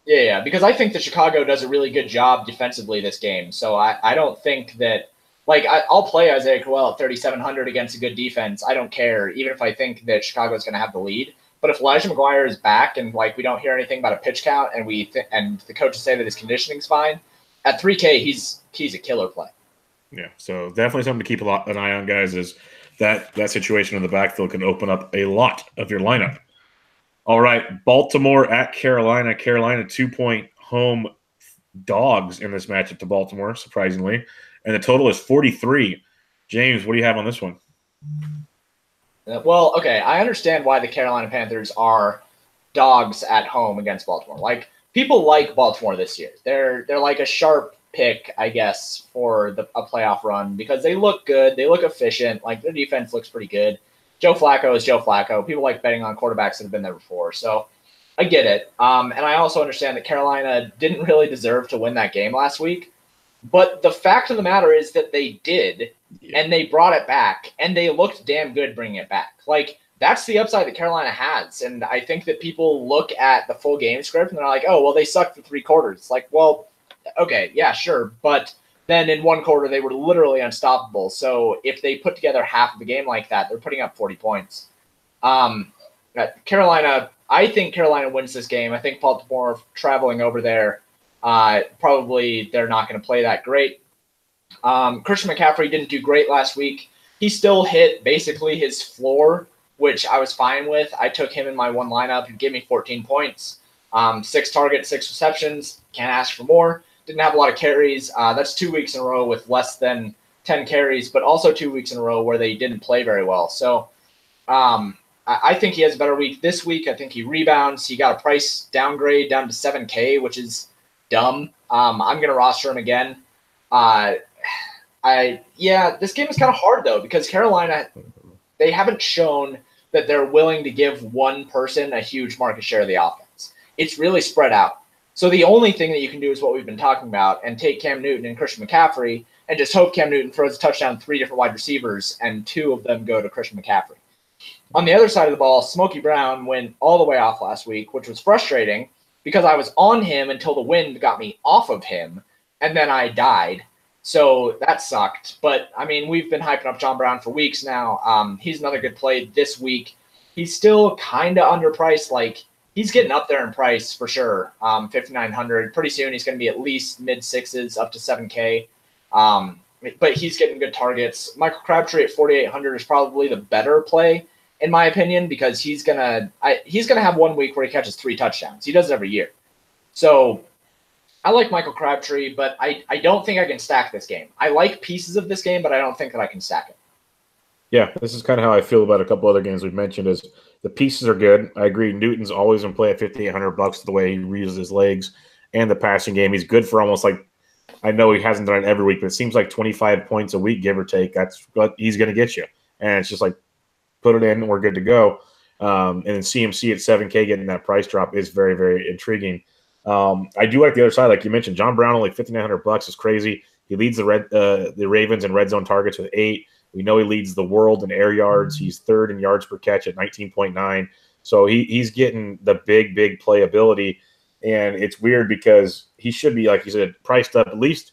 Yeah. Because I think that Chicago does a really good job defensively this game. So I don't think that I'll play Isaiah Crowell at 3,700 against a good defense. I don't care, even if I think that Chicago is going to have the lead. But if Elijah McGuire is back and we don't hear anything about a pitch count, and and the coaches say that his conditioning's fine, at 3K he's a killer play. Yeah, so definitely something to keep an eye on, guys. Is that situation in the backfield can open up a lot of your lineup. All right, Baltimore at Carolina. Carolina 2-point home dogs in this matchup to Baltimore, surprisingly, and the total is 43. James, what do you have on this one? Well, okay, I understand why the Carolina Panthers are dogs at home against Baltimore. People like Baltimore this year. They're like a sharp pick, I guess, for a playoff run because they look good. They look efficient. Their defense looks pretty good. Joe Flacco is Joe Flacco. People like betting on quarterbacks that have been there before. So I get it. And I also understand that Carolina didn't really deserve to win that game last week. But the fact of the matter is that they did, and they brought it back, and they looked damn good bringing it back. That's the upside that Carolina has. And I think that people look at the full game script, and they're like, oh, well, they sucked for 3 quarters. Well, okay, yeah, sure. But then in 1 quarter, they were literally unstoppable. So if they put together half of the game like that, they're putting up 40 points. Carolina, I think Carolina wins this game. I think Baltimore traveling over there, probably they're not going to play that great. Christian McCaffrey didn't do great last week. He still hit basically his floor, which I was fine with. I took him in my one lineup and gave me 14 points. 6 targets, 6 receptions. Can't ask for more. Didn't have a lot of carries. That's 2 weeks in a row with less than 10 carries, but also 2 weeks in a row where they didn't play very well. So I think he has a better week this week. I think he rebounds. He got a price downgrade down to 7K, which is dumb. I'm going to roster him again. This game is kind of hard though, because Carolina, they haven't shown that they're willing to give one person a huge market share of the offense. It's really spread out. So the only thing that you can do is what we've been talking about, and take Cam Newton and Christian McCaffrey and just hope Cam Newton throws a touchdown to 3 different wide receivers and 2 of them go to Christian McCaffrey. On the other side of the ball, Smokey Brown went all the way off last week, which was frustrating because I was on him until the wind got me off of him, and then I died. So that sucked. But, I mean, we've been hyping up John Brown for weeks now. He's another good play this week. He's still kind of underpriced. Like, he's getting up there in price for sure. 5,900. Pretty soon he's going to be at least mid-6s up to 7K. But he's getting good targets. Michael Crabtree at 4,800 is probably the better play, in my opinion, because he's gonna have 1 week where he catches 3 touchdowns. He does it every year. So I like Michael Crabtree, but I don't think I can stack this game. I like pieces of this game, but I don't think that I can stack it. Yeah, this is kind of how I feel about a couple other games we've mentioned. Is the pieces are good. I agree. Newton's always in play at $5,800 the way he uses his legs and the passing game. He's good for almost like, I know he hasn't done it every week, but it seems like 25 points a week, give or take. That's what he's going to get you. And it's just like, put it in and we're good to go. And then CMC at 7K getting that price drop is very, very intriguing. I do like the other side. Like you mentioned, John Brown only $5,900 is crazy. He leads the Ravens in red zone targets with 8. We know he leads the world in air yards. He's 3rd in yards per catch at 19.9. So he's getting the big, big playability. And it's weird because he should be, like you said, priced up at least.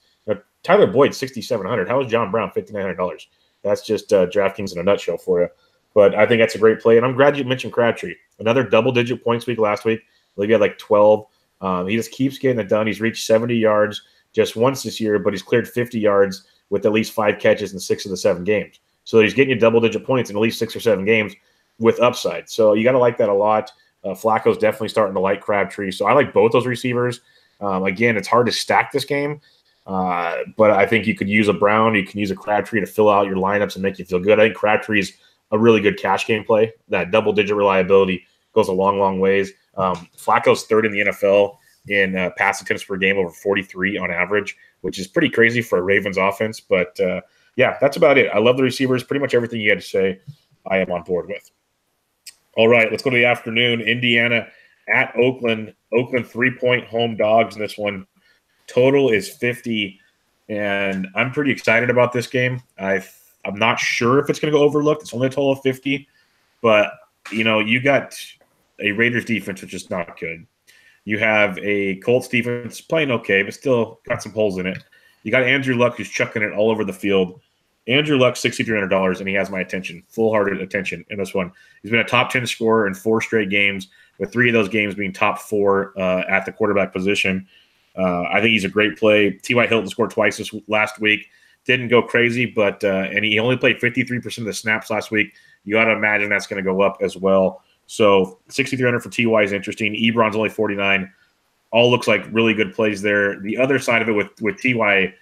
Tyler Boyd, $6,700. How is John Brown, $5,900? That's just DraftKings in a nutshell for you. But I think that's a great play. And I'm glad you mentioned Crabtree. Another double-digit points week last week. I believe he had like 12. He just keeps getting it done. He's reached 70 yards just once this year, but he's cleared 50 yards with at least 5 catches in 6 of the 7 games. So he's getting you double-digit points in at least 6 or 7 games with upside. So you got to like that a lot. Flacco's definitely starting to like Crabtree. So I like both those receivers. Again, it's hard to stack this game, but I think you could use a Brown. You can use a Crabtree to fill out your lineups and make you feel good. I think Crabtree's a really good cash game play. That double-digit reliability goes a long, long ways. Flacco's 3rd in the NFL in pass attempts per game, over 43 on average, which is pretty crazy for a Ravens offense. But, yeah, that's about it. I love the receivers. Pretty much everything you had to say, I am on board with. All right, let's go to the afternoon. Indiana at Oakland. Oakland 3-point home dogs in this one. Total is 50, and I'm pretty excited about this game. I'm not sure if it's going to go overlooked. It's only a total of 50, but, you got a Raiders defense which is not good. You have a Colts defense playing okay, but still got some holes in it. You got Andrew Luck who's chucking it all over the field. Andrew Luck, $6,300, and he has my attention, full-hearted attention in this one. He's been a top 10 scorer in 4 straight games, with 3 of those games being top 4 at the quarterback position. I think he's a great play. T.Y. Hilton scored twice last week. Didn't go crazy, but and he only played 53% of the snaps last week. You got to imagine that's going to go up as well. So 6,300 for T.Y. is interesting. Ebron's only 49. All looks like really good plays there. The other side of it with T.Y.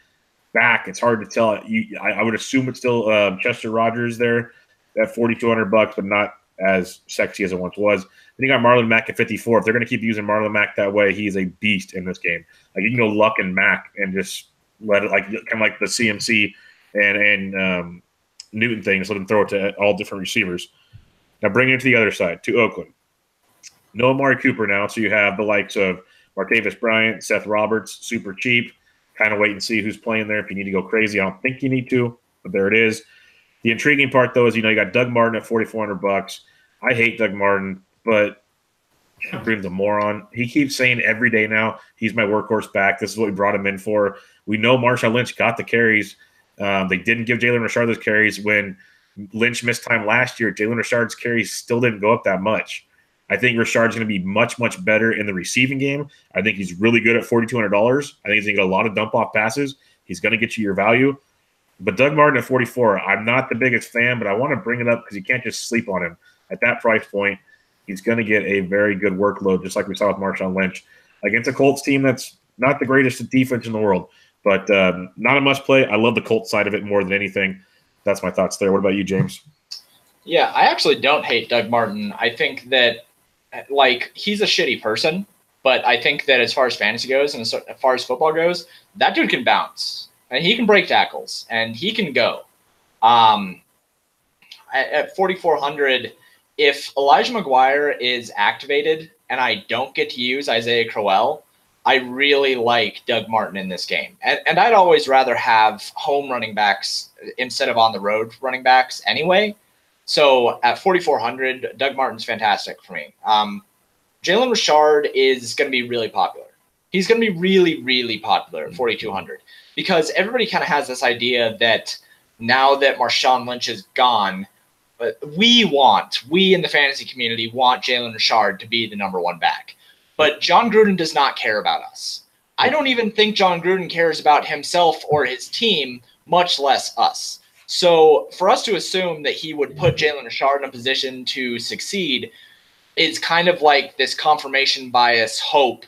back, it's hard to tell. I would assume it's still Chester Rogers there at $4,200, but not as sexy as it once was. Then you got Marlon Mack at 54. If they're going to keep using Marlon Mack that way, he's a beast in this game. Like you can go Luck and Mack and just let it kind of like the CMC and Newton thing. Just let him throw it to all different receivers. Now bring it to the other side to Oakland. No Amari Cooper now, so you have the likes of Martavis Bryant, Seth Roberts, super cheap. Kind of wait and see who's playing there. If you need to go crazy, I don't think you need to, but there it is. The intriguing part, though, is you got Doug Martin at $4,400. I hate Doug Martin, but Green's a moron. He keeps saying every day now he's my workhorse back. This is what we brought him in for. We know Marshawn Lynch got the carries. They didn't give Jalen Richard those carries when Lynch missed time last year. Jalen Richard's carries still didn't go up that much. I think Richard's going to be much, much better in the receiving game. I think he's really good at $4,200. I think he's going to get a lot of dump-off passes. He's going to get you your value. But Doug Martin at 44, I'm not the biggest fan, but I want to bring it up because you can't just sleep on him. At that price point, he's going to get a very good workload, just like we saw with Marshawn Lynch, against a Colts team that's not the greatest defense in the world. But not a must-play. I love the Colts side of it more than anything. That's my thoughts there. What about you, James? Yeah, I actually don't hate Doug Martin. I think that he's a shitty person, but I think that as far as fantasy goes and as far as football goes, that dude can bounce. and he can break tackles, and he can go. At 4,400, if Elijah McGuire is activated and I don't get to use Isaiah Crowell, I really like Doug Martin in this game. And I'd always rather have home running backs instead of on the road running backs anyway. So at 4,400, Doug Martin's fantastic for me. Jalen Richard is going to be really popular. He's going to be really, really popular at 4,200 because everybody kind of has this idea that now that Marshawn Lynch is gone, we in the fantasy community want Jalen Richard to be the number one back. But John Gruden does not care about us. I don't even think John Gruden cares about himself or his team, much less us. So for us to assume that he would put Jalen Richard in a position to succeed is kind of like this confirmation bias hope.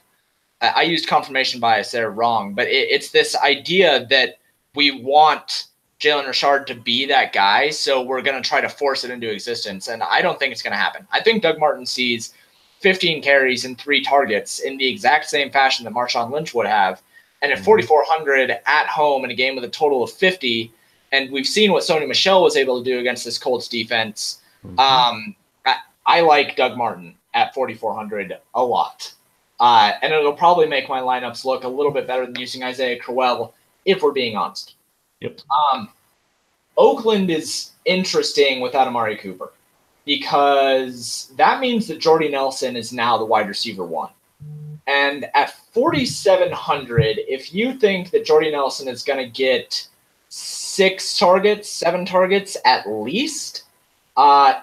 I used confirmation bias there wrong, but it's this idea that we want Jalen Richard to be that guy, so we're going to try to force it into existence, and I don't think it's going to happen. I think Doug Martin sees 15 carries and 3 targets in the exact same fashion that Marshawn Lynch would have, and at 4,400 at home in a game with a total of 50, and we've seen what Sony Michel was able to do against this Colts defense. I like Doug Martin at 4,400 a lot, and it'll probably make my lineups look a little bit better than using Isaiah Crowell, if we're being honest. Yep. Oakland is interesting without Amari Cooper because that means that Jordy Nelson is now the wide receiver 1. And at 4,700, if you think that Jordy Nelson is going to get 7 targets at least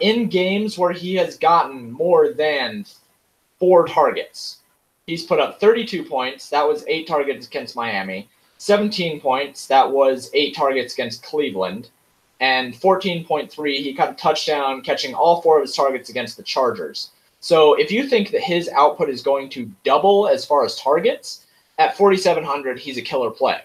in games where he has gotten more than 4 targets, he's put up 32 points. That was 8 targets against Miami. 17 points, that was 8 targets against Cleveland, and 14.3, he caught a touchdown, catching all 4 of his targets against the Chargers. So if you think that his output is going to double as far as targets, at 4,700, he's a killer play.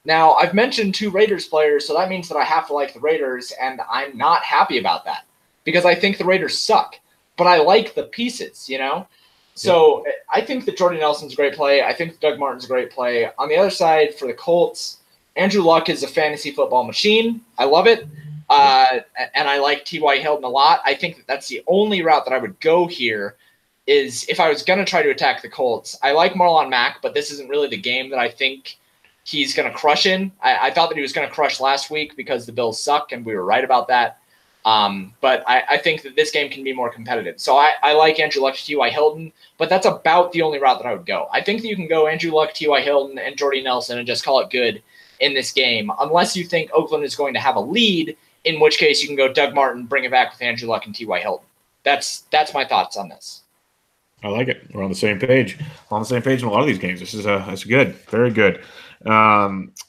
Now, I've mentioned 2 Raiders players, so that means that I have to like the Raiders, and I'm not happy about that because I think the Raiders suck, but I like the pieces, you know? So I think that Jordy Nelson's a great play. I think Doug Martin's a great play. On the other side, for the Colts, Andrew Luck is a fantasy football machine. I love it. And I like T.Y. Hilton a lot. I think that that's the only route that I would go here is if I was going to try to attack the Colts. I like Marlon Mack, but this isn't really the game that I think he's going to crush in. I thought that he was going to crush last week because the Bills suck, and we were right about that. But I think that this game can be more competitive. So I like Andrew Luck to T.Y. Hilton, but that's about the only route that I would go. I think that you can go Andrew Luck, T.Y. Hilton, and Jordy Nelson and just call it good in this game, unless you think Oakland is going to have a lead, in which case you can go Doug Martin, bring it back with Andrew Luck and T.Y. Hilton. That's my thoughts on this. I like it. We're on the same page. On the same page in a lot of these games. This is that's good. Very good.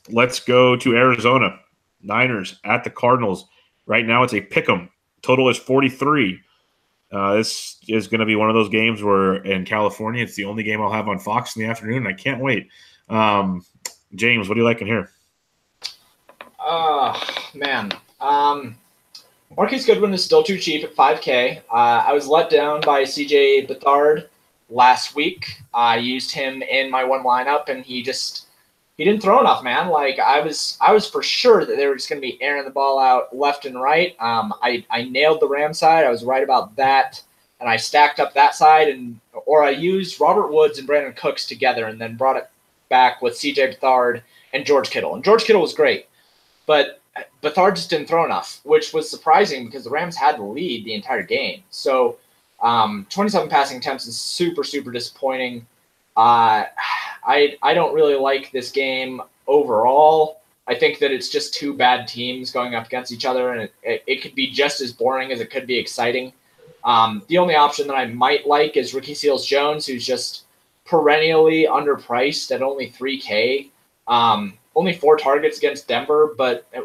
Let's go to Arizona. Niners at the Cardinals. Right now it's a pick 'em. Total is 43. This is going to be one of those games where in California it's the only game I'll have on Fox in the afternoon. I can't wait. James, what do you like in here? Man. Marquise Goodwin is still too cheap at 5K. I was let down by CJ Beathard last week. I used him in my one lineup, and he didn't throw enough, man. Like I was for sure that they were just going to be airing the ball out left and right. I nailed the Ram side. I was right about that, and I stacked up that side, or I used Robert Woods and Brandon Cooks together, and then brought it back with CJ Beathard and George Kittle. And George Kittle was great, but Beathard just didn't throw enough, which was surprising because the Rams had the lead the entire game. So 27 passing attempts is super, super disappointing. I don't really like this game overall. I think that it's just 2 bad teams going up against each other, and it could be just as boring as it could be exciting. The only option that I might like is Ricky Seals-Jones, who's just perennially underpriced at only 3K. Only 4 targets against Denver,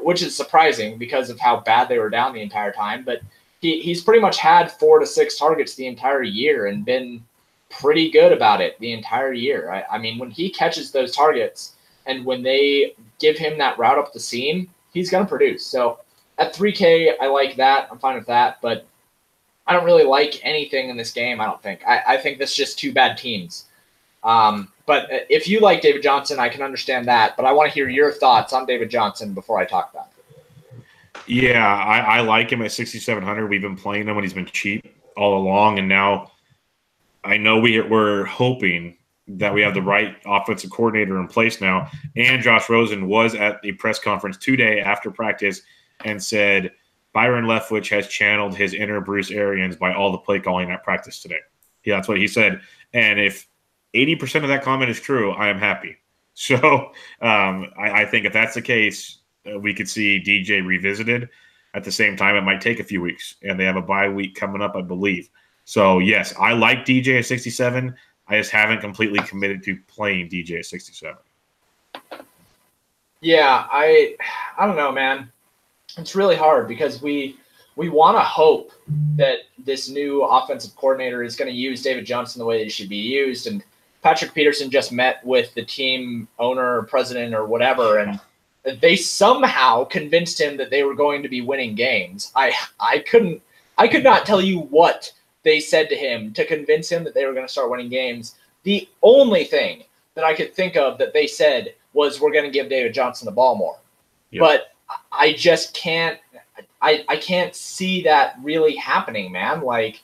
which is surprising because of how bad they were down the entire time. But he's pretty much had 4 to 6 targets the entire year and been pretty good about it the entire year. I mean, when he catches those targets and when they give him that route up the seam, he's going to produce. So at 3K, I like that. I'm fine with that. But I don't really like anything in this game, I don't think. I think that's just 2 bad teams. But if you like David Johnson, I can understand that. But I want to hear your thoughts on David Johnson before I talk about it. Yeah, I like him at 6,700. We've been playing him when he's been cheap all along, and now I know we're hoping that we have the right offensive coordinator in place now. And Josh Rosen was at a press conference 2 days after practice and said Byron Leftwich has channeled his inner Bruce Arians by all the play calling at practice today. Yeah, that's what he said. And if 80% of that comment is true, I am happy. So I think if that's the case, we could see DJ revisited. At the same time, it might take a few weeks, and they have a bye week coming up, I believe. So, yes, I like DJ at 67. I just haven't completely committed to playing DJ at 67. Yeah, I don't know, man. It's really hard because we want to hope that this new offensive coordinator is going to use David Johnson the way that he should be used. And Patrick Peterson just met with the team owner or president or whatever, and they somehow convinced him that they were going to be winning games. I could not tell you what they said to him to convince him that they were going to start winning games. The only thing that I could think of that they said was, we're going to give David Johnson the ball more. Yep. But I just can't I can't see that really happening, man. Like,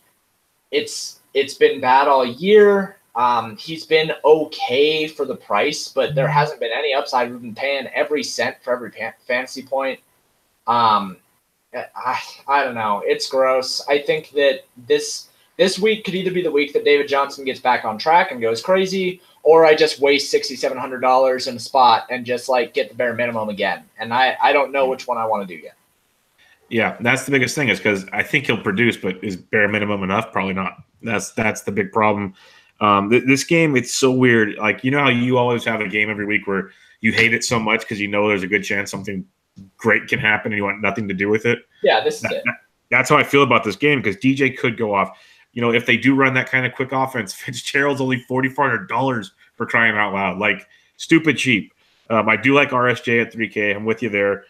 it's been bad all year. He's been okay for the price, but there hasn't been any upside. We've been paying every cent for every fantasy point. I don't know. It's gross. I think that this week could either be the week that David Johnson gets back on track and goes crazy, or I just waste $6,700 in a spot and just like get the bare minimum again. And I don't know which one I want to do yet. Yeah, that's the biggest thing, is because I think he'll produce, but is bare minimum enough? Probably not. That's the big problem. This game, it's so weird. Like, you know how you always have a game every week where you hate it so much because you know there's a good chance something great can happen and you want nothing to do with it? Yeah, this is it. That's how I feel about this game, because DJ could go off. You know, if they do run that kind of quick offense, Fitzgerald's only $4,400 for crying out loud. Like, stupid cheap. I do like RSJ at 3K. I'm with you there.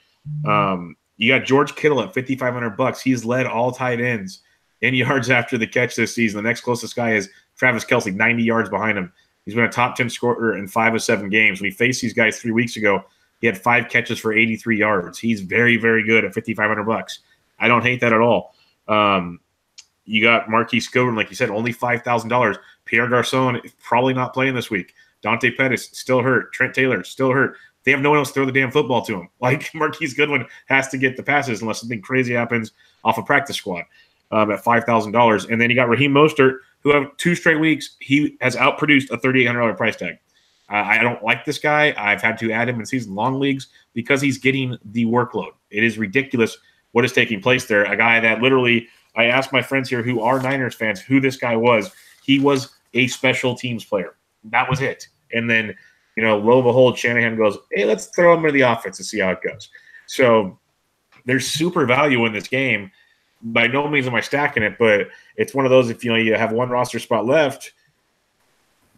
You got George Kittle at $5,500. He's led all tight ends in yards after the catch this season. The next closest guy is Travis Kelce, 90 yards behind him. He's been a top 10 scorer in 5 of 7 games. When he faced these guys 3 weeks ago, he had 5 catches for 83 yards. He's very, very good at $5,500. I don't hate that at all. You got Marquise Goodwin, like you said, only $5,000. Pierre Garçon is probably not playing this week. Dante Pettis still hurt. Trent Taylor still hurt. They have no one else to throw the damn football to him. Like, Marquise Goodwin has to get the passes unless something crazy happens off a practice squad at $5,000. And then you got Raheem Mostert, who have 2 straight weeks. He has outproduced a $3,800 price tag. I don't like this guy. I've had to add him in season-long leagues because he's getting the workload. It is ridiculous what is taking place there. A guy that literally, I asked my friends here who are Niners fans who this guy was. He was a special teams player. That was it. And then, you know, lo and behold, Shanahan goes, hey, let's throw him into the offense and see how it goes. So there's super value in this game. By no means am I stacking it, but it's one of those, if you have one roster spot left,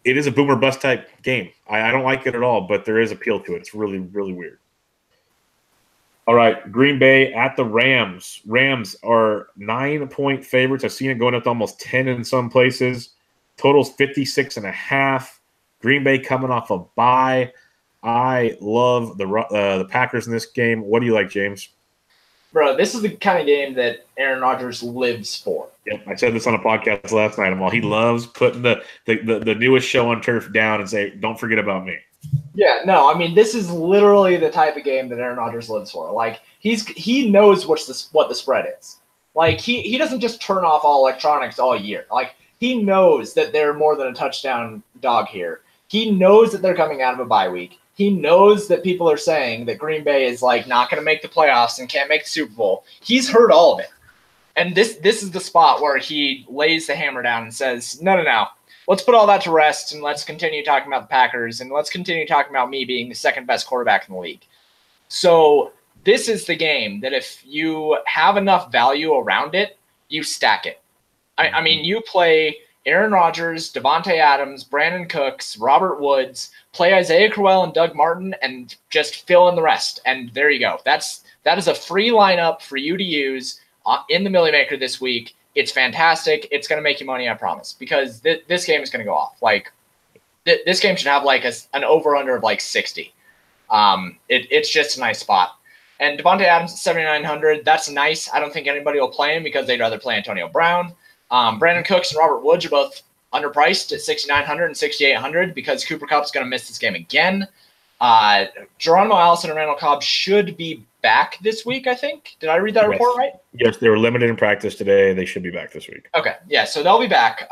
it is a boomer bust type game. I don't like it at all, but there is appeal to it. It's really, really weird. All right, Green Bay at the Rams. Rams are 9-point favorites. I've seen it going up to almost 10 in some places. Total's 56.5. Green Bay coming off a bye. I love the Packers in this game. What do you like, James? Bro, this is the kind of game that Aaron Rodgers lives for. Yep, I said this on a podcast last night. He loves putting the newest show on turf down and say, don't forget about me. Yeah, no, I mean, this is literally the type of game that Aaron Rodgers lives for. Like, he knows what the spread is. Like, he doesn't just turn off all electronics all year. Like, he knows that they're more than a touchdown dog here. He knows that they're coming out of a bye week. He knows that people are saying that Green Bay is, like, not going to make the playoffs and can't make the Super Bowl. He's heard all of it. And this is the spot where he lays the hammer down and says, no. Let's put all that to rest, and let's continue talking about the Packers, and let's continue talking about me being the second best quarterback in the league. So this is the game that if you have enough value around it, you stack it. I mean, you play Aaron Rodgers, Devontae Adams, Brandon Cooks, Robert Woods, play Isaiah Crowell and Doug Martin, and just fill in the rest. And there you go. That is a free lineup for you to use in the Millie Maker this week. It's fantastic. It's going to make you money, I promise, because this game is going to go off. Like, This game should have like an over-under of like 60. It's just a nice spot. And Devontae Adams at 7,900, that's nice. I don't think anybody will play him because they'd rather play Antonio Brown. Brandon Cooks and Robert Woods are both underpriced at 6,900 and 6,800 because Cooper Kupp's going to miss this game again. Geronimo Allison and Randall Cobb should be back this week, I think. Did I read that report right? Yes, they were limited in practice today. They should be back this week. Okay, yeah, so they'll be back.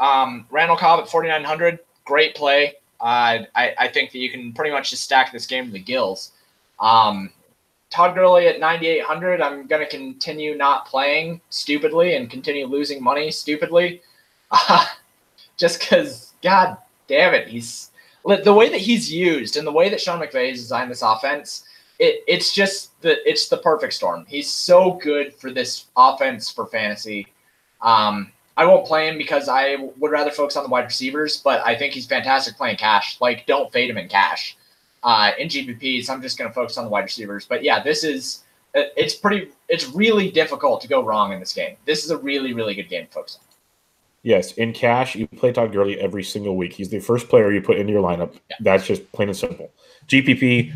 Randall Cobb at 4,900, great play. I think that you can pretty much just stack this game to the gills. Todd Gurley at 9,800, I'm going to continue not playing stupidly and continue losing money stupidly. Just because, God damn it, the way that he's used and the way that Sean McVay has designed this offense, it's the perfect storm. He's so good for this offense for fantasy. I won't play him because I would rather focus on the wide receivers, but I think he's fantastic playing cash. Like, don't fade him in cash. In GPPs, I'm just going to focus on the wide receivers. But yeah, it's really difficult to go wrong in this game. This is a really, really good game to focus on. Yes, in cash, you play Todd Gurley every single week. He's the first player you put into your lineup. Yeah. That's just plain and simple. GPP,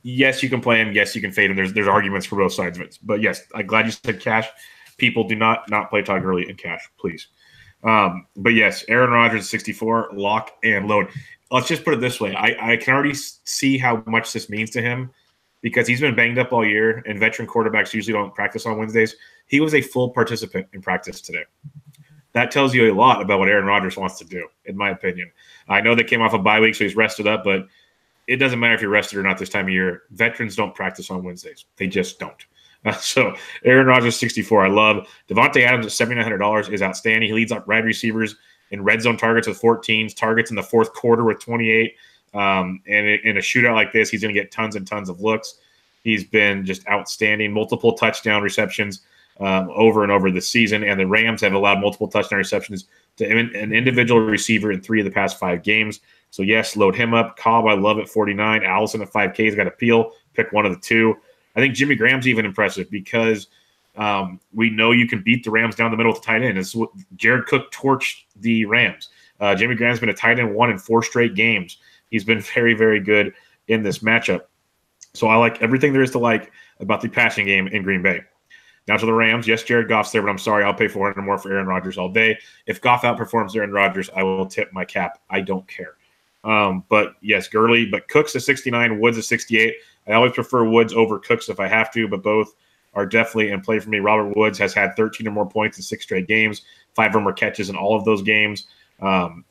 yes, you can play him. Yes, you can fade him. There's arguments for both sides of it. But yes, I'm glad you said cash. People do not play Todd Gurley in cash, please. But yes, Aaron Rodgers 64, lock and load. Let's just put it this way. I can already see how much this means to him because he's been banged up all year, and veteran quarterbacks usually don't practice on Wednesdays. He was a full participant in practice today. That tells you a lot about what Aaron Rodgers wants to do, in my opinion. I know they came off a bye week, so he's rested up, but it doesn't matter if you're rested or not this time of year. Veterans don't practice on Wednesdays. They just don't. So Aaron Rodgers, 64, I love. Devontae Adams at $7,900 is outstanding. He leads up wide receivers in red zone targets with 14, targets in the fourth quarter with 28. And in a shootout like this, he's going to get tons and tons of looks. He's been just outstanding. Multiple touchdown receptions over and over this season. And the Rams have allowed multiple touchdown receptions to an individual receiver in 3 of the past 5 games. So, yes, load him up. Cobb, I love at 49. Allison at 5K has got a peel. Pick one of the two. I think Jimmy Graham's even impressive because we know you can beat the Rams down the middle with the tight end. It's what Jared Cook torched the Rams. Jimmy Graham's been a tight end 1 in 4 straight games. He's been very, very good in this matchup. So I like everything there is to like about the passing game in Green Bay. Now to the Rams. Yes, Jared Goff's there, but I'm sorry. I'll pay $400 more for Aaron Rodgers all day. If Goff outperforms Aaron Rodgers, I will tip my cap. I don't care. But yes, Gurley. But Cooks is 69, Woods is 68. I always prefer Woods over Cooks if I have to, but both are definitely in play for me. Robert Woods has had 13 or more points in 6 straight games, 5 or more catches in all of those games.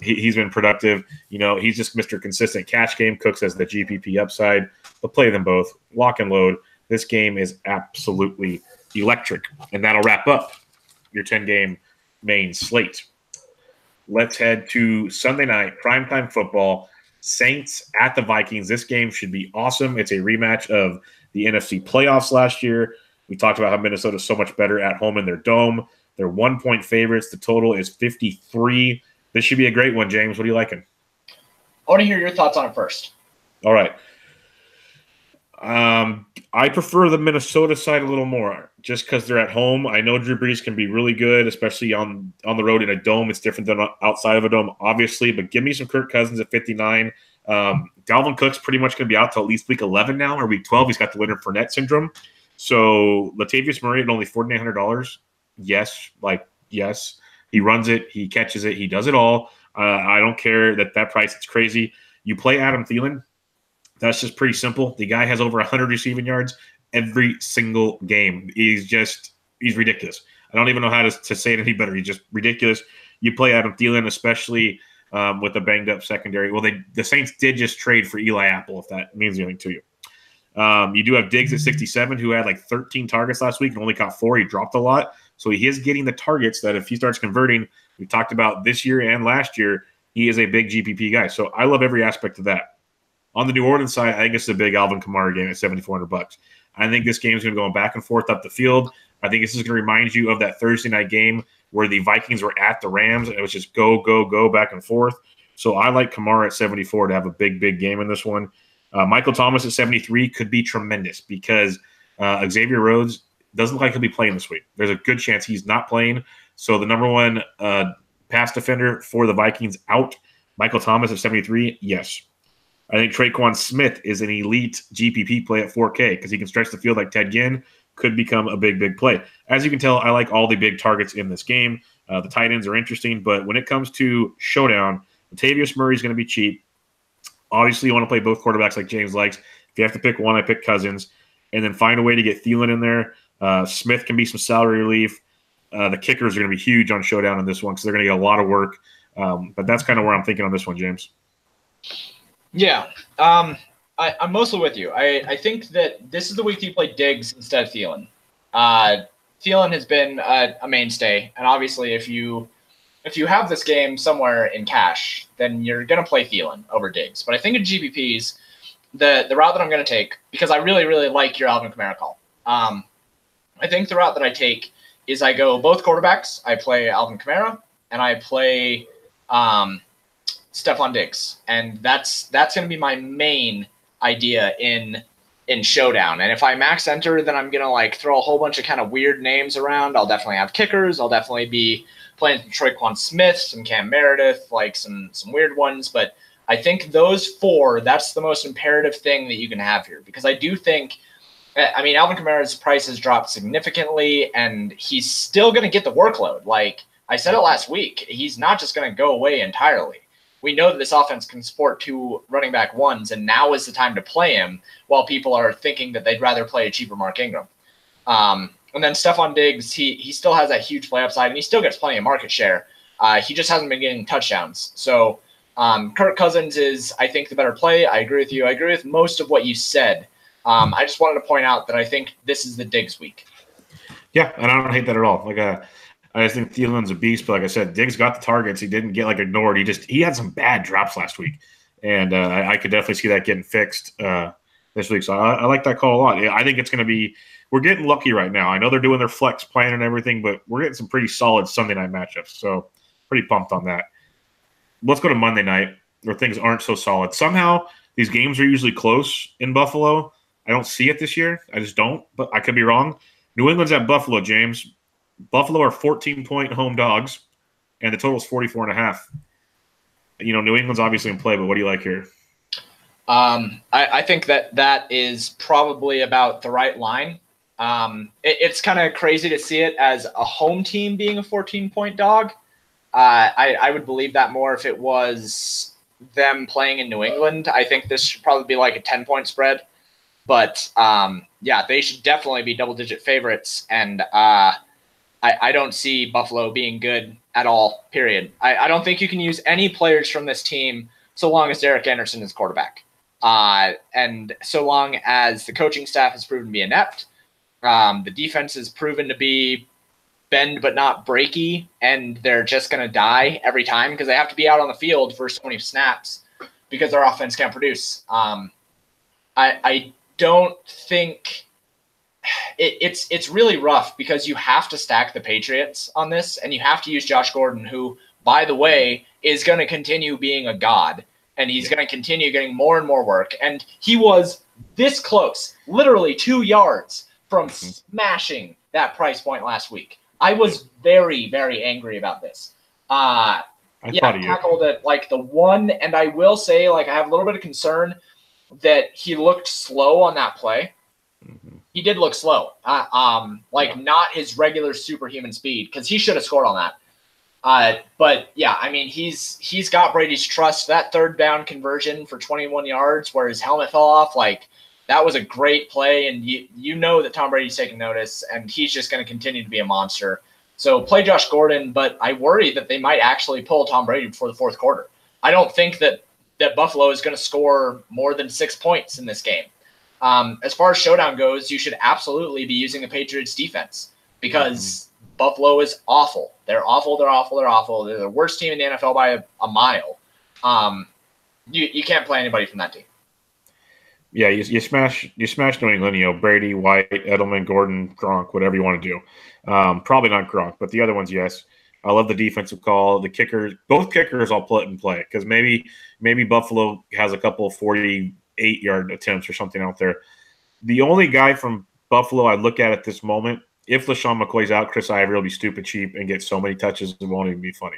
He's been productive. You know, he's just Mr. Consistent catch game. Cooks has the GPP upside, but play them both. Lock and load. This game is absolutely electric. And that'll wrap up your 10-game main slate. Let's head to Sunday night, primetime football. Saints at the Vikings. This game should be awesome. It's a rematch of the NFC playoffs last year. We talked about how Minnesota's so much better at home in their dome. They're 1-point favorites. The total is 53. This should be a great one, James. What are you liking? I want to hear your thoughts on it first. All right. I prefer the Minnesota side a little more just because they're at home. I know Drew Brees can be really good, especially on the road in a dome. It's different than outside of a dome, obviously, but give me some Kirk Cousins at 59. Dalvin Cook's pretty much going to be out till at least week 11 now or week 12. He's got the Leonard Fournette syndrome. So Latavius Murray at only $4,900. Yes. He runs it. He catches it. He does it all. I don't care that price. It's crazy. You play Adam Thielen. That's just pretty simple. The guy has over 100 receiving yards every single game. He's ridiculous. I don't even know how to say it any better. He's just ridiculous. You play Adam Thielen, especially with a banged-up secondary. Well, the Saints did just trade for Eli Apple, if that means anything to you. You do have Diggs at 67, who had like 13 targets last week and only caught 4. He dropped a lot. So he is getting the targets that if he starts converting, we talked about this year and last year, he is a big GPP guy. So I love every aspect of that. On the New Orleans side, I think it's a big Alvin Kamara game at $7,400. I think this game is going to go back and forth up the field. I think this is going to remind you of that Thursday night game where the Vikings were at the Rams, and it was just go back and forth. So I like Kamara at 74 to have a big game in this one. Michael Thomas at 73 could be tremendous because Xavier Rhodes doesn't look like he'll be playing this week. There's a good chance he's not playing. So the number one pass defender for the Vikings out. Michael Thomas at 73, yes. I think Traquan Smith is an elite GPP play at 4K because he can stretch the field like Ted Ginn, could become a big, big play. As you can tell, I like all the big targets in this game. The tight ends are interesting, but when it comes to showdown, Latavius Murray is going to be cheap. Obviously, you want to play both quarterbacks like James likes. If you have to pick one, I pick Cousins. And then find a way to get Thielen in there. Smith can be some salary relief. The kickers are going to be huge on showdown in this one because they're going to get a lot of work. But that's kind of where I'm thinking on this one, James. Yeah, I'm mostly with you. I think that this is the week you play Diggs instead of Thielen. Thielen has been a mainstay, and obviously if you have this game somewhere in cash, then you're going to play Thielen over Diggs. But I think in GPPs, the route that I'm going to take, because I really, really like your Alvin Kamara call, I think the route that I take is I go both quarterbacks. I play Alvin Kamara, and I play Stephon Diggs, and that's going to be my main idea in showdown. And if I max enter, then I'm gonna like throw a whole bunch of kind of weird names around. I'll definitely have kickers. I'll definitely be playing some Traquan Smith, some Cam Meredith, like some weird ones. But I think those four, that's the most imperative thing that you can have here, because I do think, I mean, Alvin Kamara's price has dropped significantly, and he's still going to get the workload. Like I said it last week, he's not just going to go away entirely. We know that this offense can support two running back ones, and now is the time to play him while people are thinking that they'd rather play a cheaper Mark Ingram. And then Stephon Diggs, he still has that huge play upside, and he still gets plenty of market share. He just hasn't been getting touchdowns. So Kirk Cousins is, I think, the better play. I agree with you. I agree with most of what you said. I just wanted to point out that I think this is the Diggs week. Yeah, and I don't hate that at all. I just think Thielen's a beast, but like I said, Diggs got the targets. He didn't get ignored. He had some bad drops last week, and I could definitely see that getting fixed this week. So I like that call a lot. I think it's going to be – we're getting lucky right now. I know they're doing their flex plan and everything, but we're getting some pretty solid Sunday night matchups. So pretty pumped on that. Let's go to Monday night where things aren't so solid. Somehow these games are usually close in Buffalo. I don't see it this year. I just don't, but I could be wrong. New England's at Buffalo, James. Buffalo are 14-point home dogs, and the total is 44.5. New England's obviously in play, but what do you like here? I think that is probably about the right line. It's kind of crazy to see it as a home team being a 14-point dog. I would believe that more if it was them playing in New England. I think this should probably be like a 10-point spread. But, yeah, they should definitely be double-digit favorites, and I don't see Buffalo being good at all, period. I don't think you can use any players from this team so long as Derek Anderson is quarterback. And so long as the coaching staff has proven to be inept, the defense has proven to be bend but not breaky, and they're just going to die every time because they have to be out on the field for so many snaps because their offense can't produce. I don't think it's really rough because you have to stack the Patriots on this, and you have to use Josh Gordon, who, by the way, is going to continue being a god, and he's going to continue getting more and more work. And he was this close, literally 2 yards from smashing that price point last week. I was very, very angry about this. I tackled it like the one, and I will say, I have a little bit of concern that he looked slow on that play. He did look slow, not his regular superhuman speed, because he should have scored on that. But yeah, I mean, he's got Brady's trust. That third down conversion for 21 yards where his helmet fell off, that was a great play, and you know that Tom Brady's taking notice, and he's just going to continue to be a monster. So play Josh Gordon, but I worry that they might actually pull Tom Brady before the fourth quarter. I don't think that Buffalo is going to score more than 6 points in this game. As far as showdown goes, you should absolutely be using the Patriots defense because Buffalo is awful. They're awful. They're awful. They're awful. They're the worst team in the NFL by a mile. You can't play anybody from that team. Yeah, you smash New England, Brady, White, Edelman, Gordon, Gronk, whatever you want to do. Probably not Gronk, but the other ones, yes. I love the defensive call. The kickers, both kickers I'll put in play because maybe Buffalo has a couple of 48-yard attempts or something out there. The only guy from Buffalo I look at this moment, if LaShawn McCoy's out, Chris Ivory will be stupid cheap and get so many touches it won't even be funny.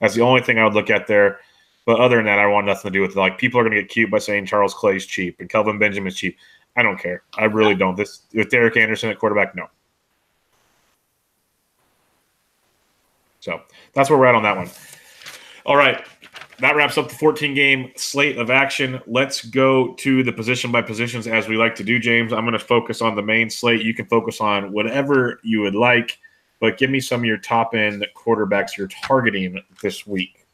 That's the only thing I would look at there. But other than that, I want nothing to do with it. Like, people are going to get cute by saying Charles Clay's cheap and Kelvin Benjamin's cheap. I don't care. I really don't. This with Derek Anderson at quarterback, no. So that's where we're at on that one. All right. That wraps up the 14-game slate of action. Let's go to the position by positions as we like to do, James. I'm going to focus on the main slate. You can focus on whatever you would like, but give me some of your top-end quarterbacks you're targeting this week.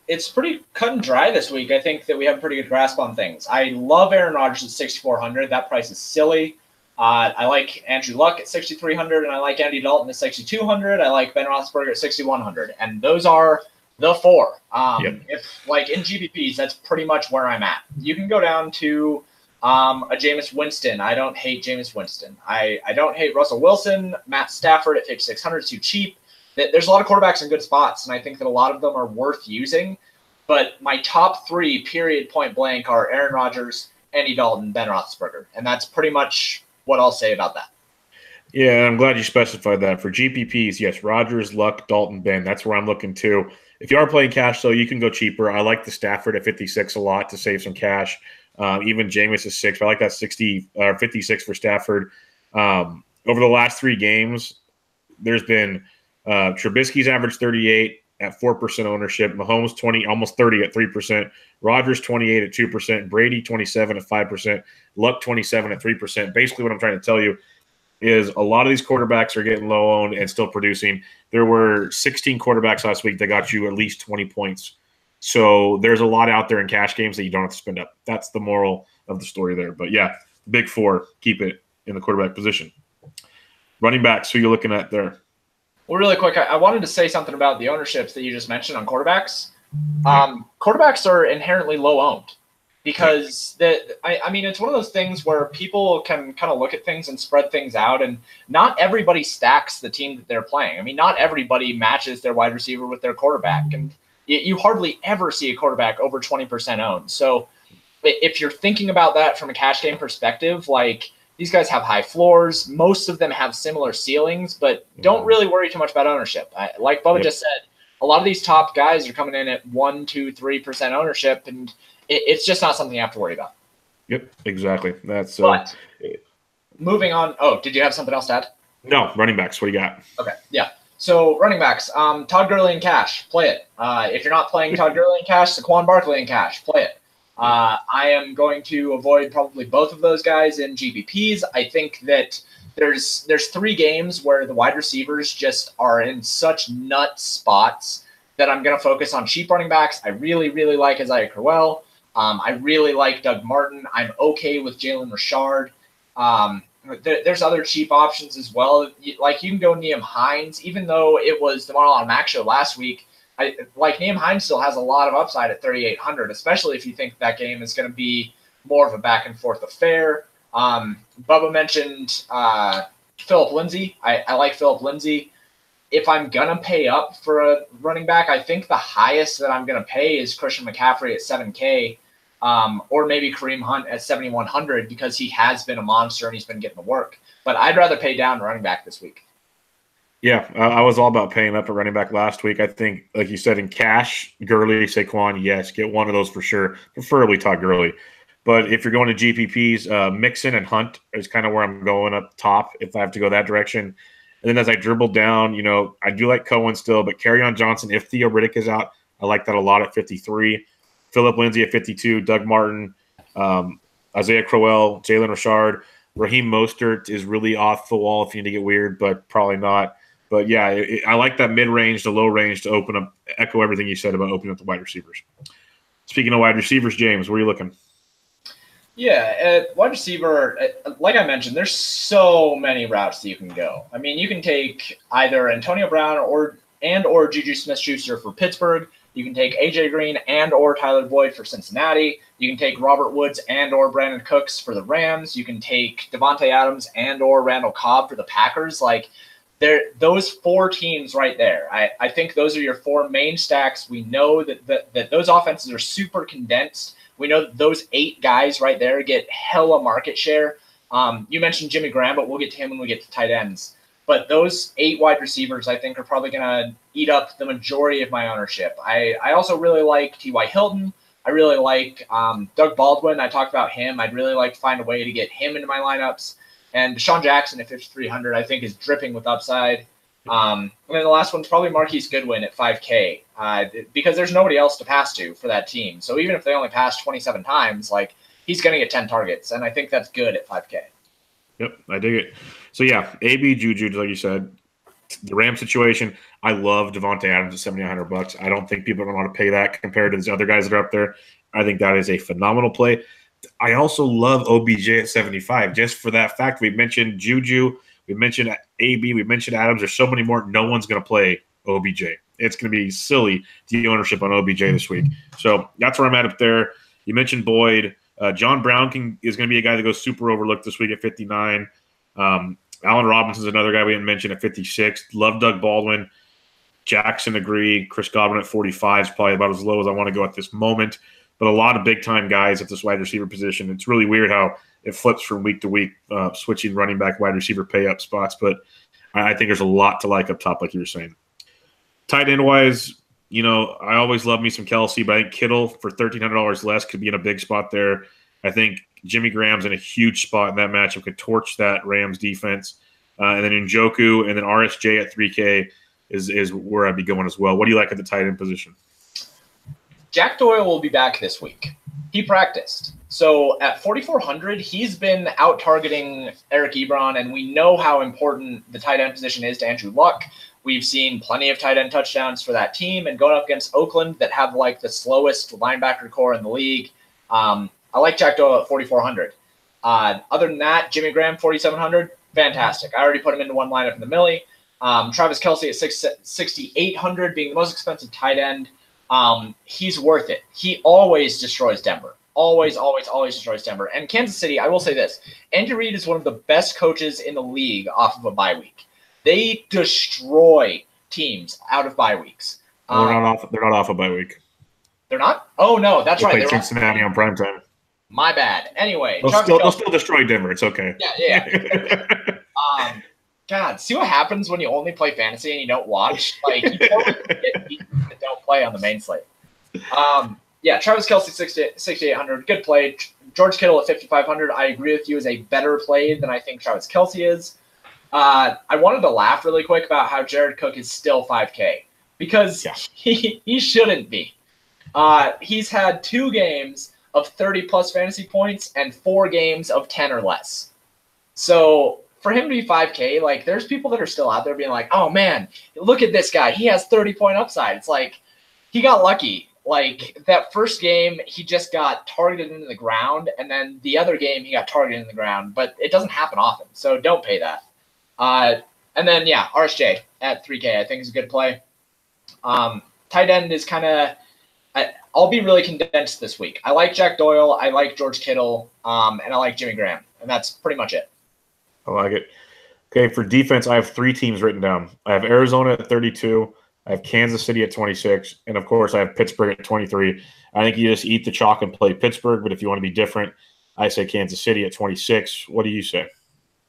It's pretty cut and dry this week. I think that we have a pretty good grasp on things. I love Aaron Rodgers at 6,400. That price is silly. I like Andrew Luck at 6,300, and I like Andy Dalton at 6,200. I like Ben Roethlisberger at 6,100, and those are the four. If like in GPPs, that's pretty much where I'm at. You can go down to a Jameis Winston. I don't hate Jameis Winston. I don't hate Russell Wilson. Matt Stafford at 5,600 is too cheap. There's a lot of quarterbacks in good spots, and I think that a lot of them are worth using. But my top three, period, point blank, are Aaron Rodgers, Andy Dalton, Ben Roethlisberger, and that's pretty much what I'll say about that. Yeah, I'm glad you specified that. For GPPs, yes, Rodgers, Luck, Dalton, Ben. That's where I'm looking to. If you are playing cash, though, you can go cheaper. I like the Stafford at 56 a lot to save some cash. Even Jameis is 6. I like that 56 for Stafford. Over the last 3 games, there's been Trubisky's average 38 at 4% ownership, Mahomes 20, almost 30 at 3%, Rodgers 28 at 2%, Brady 27 at 5%, Luck 27 at 3%. Basically, what I'm trying to tell you is a lot of these quarterbacks are getting low owned and still producing. There were 16 quarterbacks last week that got you at least 20 points. So there's a lot out there in cash games that you don't have to spend up. That's the moral of the story there. But yeah, big four, keep it in the quarterback position. Running backs, who you looking at there? Well, really quick, I wanted to say something about the ownerships that you just mentioned on quarterbacks. Quarterbacks are inherently low owned because I mean, it's one of those things where people can kind of look at things and spread things out, and not everybody stacks the team that they're playing. I mean, not everybody matches their wide receiver with their quarterback, and you hardly ever see a quarterback over 20% owned. So if you're thinking about that from a cash game perspective, like, these guys have high floors. Most of them have similar ceilings, but don't really worry too much about ownership. Like Bubba just said, a lot of these top guys are coming in at 1%, 2%, 3% ownership, and it's just not something you have to worry about. Yep, exactly. That's but moving on. Oh, did you have something else to add? No, running backs. What do you got? Okay, yeah. So running backs, Todd Gurley in cash, play it. If you're not playing Todd Gurley in cash, Saquon Barkley in cash, play it. I am going to avoid probably both of those guys in GPPs. I think that there's 3 games where the wide receivers just are in such nut spots that I'm going to focus on cheap running backs. I really, really like Isaiah Crowell. I really like Doug Martin. I'm okay with Jalen Richard. There's other cheap options as well. Like, you can go Nyheim Hines, even though it was the Marlon Mack show last week. Nyheim Hines still has a lot of upside at 3,800, especially if you think that game is going to be more of a back and forth affair. Bubba mentioned Phillip Lindsay. I like Phillip Lindsay. If I'm going to pay up for a running back, I think the highest that I'm going to pay is Christian McCaffrey at 7K, or maybe Kareem Hunt at 7,100 because he has been a monster and he's been getting the work. But I'd rather pay down running back this week. Yeah, I was all about paying up at running back last week. I think, like you said, in cash, Gurley, Saquon, yes, get one of those for sure, preferably Todd Gurley. But if you're going to GPPs, Mixon and Hunt is kind of where I'm going up top if I have to go that direction. And then as I dribble down, I do like Cohen still, but Kerryon Johnson, if Theo Riddick is out, I like that a lot at 53. Phillip Lindsay at 52, Doug Martin, Isaiah Crowell, Jalen Richard. Raheem Mostert is really off the wall if you need to get weird, but probably not. But, yeah, I like that mid-range to low range to echo everything you said about opening up the wide receivers. Speaking of wide receivers, James, where are you looking? Yeah, wide receiver, like I mentioned, there's so many routes that you can go. I mean, you can take either Antonio Brown or Juju Smith-Schuster for Pittsburgh. You can take A.J. Green and or Tyler Boyd for Cincinnati. You can take Robert Woods and or Brandon Cooks for the Rams. You can take Devontae Adams and or Randall Cobb for the Packers. Like, those 4 teams right there. I think those are your 4 main stacks. We know that those offenses are super condensed. We know that those 8 guys right there get hella market share. You mentioned Jimmy Graham, but we'll get to him when we get to tight ends. But those 8 wide receivers, I think, are probably going to eat up the majority of my ownership. I also really like T.Y. Hilton. I really like Doug Baldwin. I talked about him. I'd really like to find a way to get him into my lineups. And Deshaun Jackson at 5,300, I think, is dripping with upside. And then the last one's probably Marquise Goodwin at 5K because there's nobody else to pass to for that team. So even if they only pass 27 times, like, he's going to get 10 targets, and I think that's good at 5K. Yep, I dig it. So, yeah, AB, Juju, like you said, the Ram situation, I love Devontae Adams at $7,900. I don't think people are going to want to pay that compared to these other guys that are up there. I think that is a phenomenal play. I also love OBJ at 75 just for that fact. We mentioned Juju, we mentioned AB, we mentioned Adams. There's so many more. No one's going to play OBJ. It's going to be silly the ownership on OBJ this week. So that's where I'm at up there. You mentioned Boyd. John Brown is going to be a guy that goes super overlooked this week at 59. Allen Robinson's another guy we didn't mention at 56. Love Doug Baldwin. Jackson, agree. Chris Godwin at 45 is probably about as low as I want to go at this moment. But a lot of big-time guys at this wide receiver position. It's really weird how it flips from week to week, switching running back, wide receiver pay-up spots. But I think there's a lot to like up top, like you were saying. Tight end-wise, I always love me some Kelsey, but I think Kittle for $1,300 less could be in a big spot there. I think Jimmy Graham's in a huge spot in that matchup, could torch that Rams defense. And then Njoku and then RSJ at 3K is where I'd be going as well. What do you like at the tight end position? Jack Doyle will be back this week. He practiced. So at 4,400, he's been out-targeting Eric Ebron, and we know how important the tight end position is to Andrew Luck. We've seen plenty of tight end touchdowns for that team, and going up against Oakland that have like the slowest linebacker core in the league. I like Jack Doyle at 4,400. Other than that, Jimmy Graham, 4,700, fantastic. I already put him into one lineup in the Millie. Travis Kelce at 6,800, being the most expensive tight end. He's worth it. He always destroys Denver. Always destroys Denver. And Kansas City, I will say this. Andy Reid is one of the best coaches in the league off of a bye week. They destroy teams out of bye weeks. They're not off a bye week. They're not? Oh, no, that's right. They played Cincinnati on primetime. My bad. Anyway. They'll still destroy Denver. It's okay. Yeah. God, see what happens when you only play fantasy and you don't watch? Like, you totally get people that don't play on the main slate. Travis Kelce, 6,800, good play. George Kittle at 5,500, I agree with you, is a better play than I think Travis Kelce is. I wanted to laugh really quick about how Jared Cook is still 5K because he shouldn't be. He's had 2 games of 30-plus fantasy points and 4 games of 10 or less. So for him to be 5K, like, there's people that are still out there being like, oh, man, look at this guy. He has 30-point upside. It's like he got lucky. Like, that first game, he just got targeted into the ground, and then the other game, he got targeted in the ground. But it doesn't happen often, so don't pay that. And then, RSJ at 3K I think is a good play. Tight end is kind of I'll be really condensed this week. I like Jack Doyle, I like George Kittle, and I like Jimmy Graham, and that's pretty much it. I like it. Okay, for defense, I have 3 teams written down. I have Arizona at 32, I have Kansas City at 26, and, of course, I have Pittsburgh at 23. I think you just eat the chalk and play Pittsburgh, but if you want to be different, I say Kansas City at 26. What do you say?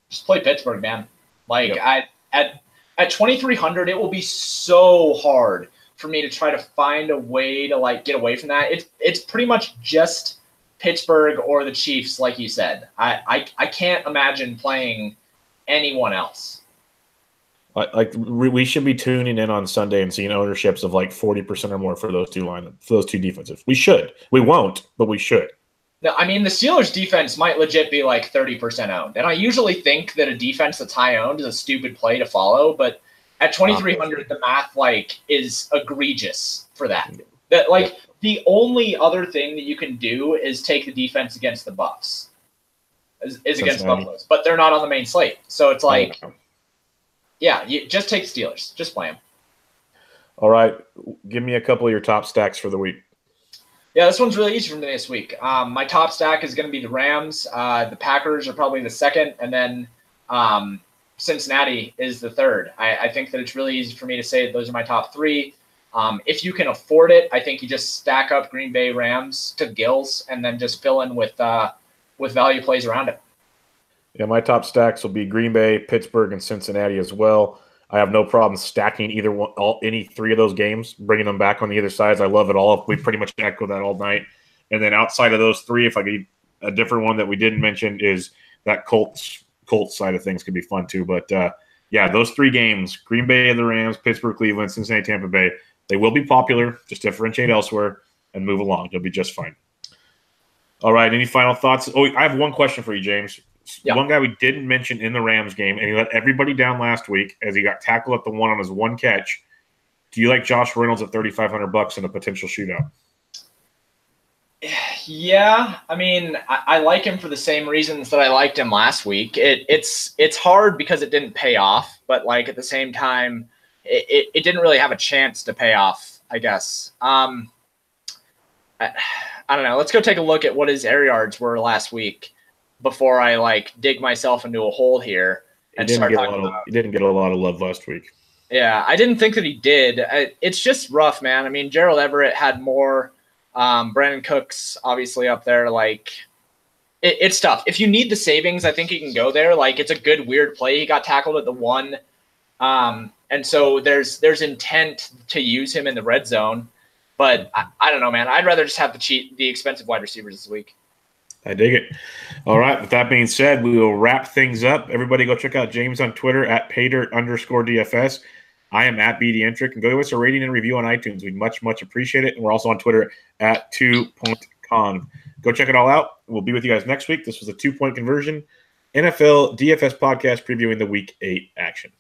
Just play Pittsburgh, man. Like, yep. At 2,300, it will be so hard for me to try to find a way to, like, get away from that. It's pretty much just Pittsburgh or the Chiefs, like you said. I can't imagine playing anyone else. Like, we should be tuning in on Sunday and seeing ownerships of like 40% or more for those 2 lineups, for those 2 defenses. We should. We won't, but we should. No, I mean, the Steelers' defense might legit be like 30% owned. And I usually think that a defense that's high owned is a stupid play to follow, but at 2,300, the math is egregious for that. The only other thing that you can do is take the defense against the Buffs, is against Buffaloes, but they're not on the main slate. So it's like, you just take the Steelers. Just play them. All right. Give me a couple of your top stacks for the week. Yeah, this one's really easy for me this week. My top stack is going to be the Rams. The Packers are probably the second, and then Cincinnati is the third. I think that it's really easy for me to say those are my top 3. If you can afford it, I think you just stack up Green Bay Rams to gills and then just fill in with value plays around it. Yeah, my top stacks will be Green Bay, Pittsburgh, and Cincinnati as well. I have no problem stacking any three of those games, bringing them back on the other sides. I love it all. We pretty much echo that all night. And then outside of those three, if I could, a different one that we didn't mention is that Colts side of things could be fun too. But yeah, those three games: Green Bay and the Rams, Pittsburgh, Cleveland, Cincinnati, Tampa Bay. They will be popular. Just differentiate elsewhere and move along. They'll be just fine. All right. Any final thoughts? Oh, I have one question for you, James. Yeah. One guy we didn't mention in the Rams game, and he let everybody down last week as he got tackled at the one on his one catch. Do you like Josh Reynolds at $3,500 in a potential shootout? Yeah, I mean, I like him for the same reasons that I liked him last week. It's hard because it didn't pay off, but like at the same time, it didn't really have a chance to pay off, I guess. I don't know. Let's go take a look at what his air yards were last week before I like dig myself into a hole here and start talking about. He didn't get a lot of love last week. Yeah, I didn't think that he did. It's just rough, man. I mean, Gerald Everett had more. Brandon Cooks obviously up there. Like, it's tough. If you need the savings, I think you can go there. Like, it's a good weird play. He got tackled at the one, and so there's intent to use him in the red zone. But I don't know, man. I'd rather just have the expensive wide receivers this week. I dig it. All right. With that being said, we will wrap things up. Everybody go check out James on Twitter at @paydirt_DFS. I am at BDentric, and go give us a rating and review on iTunes. We'd much, much appreciate it. And we're also on Twitter at 2PointCon. Go check it all out. We'll be with you guys next week. This was a 2-point conversion NFL DFS podcast previewing the Week 8 action.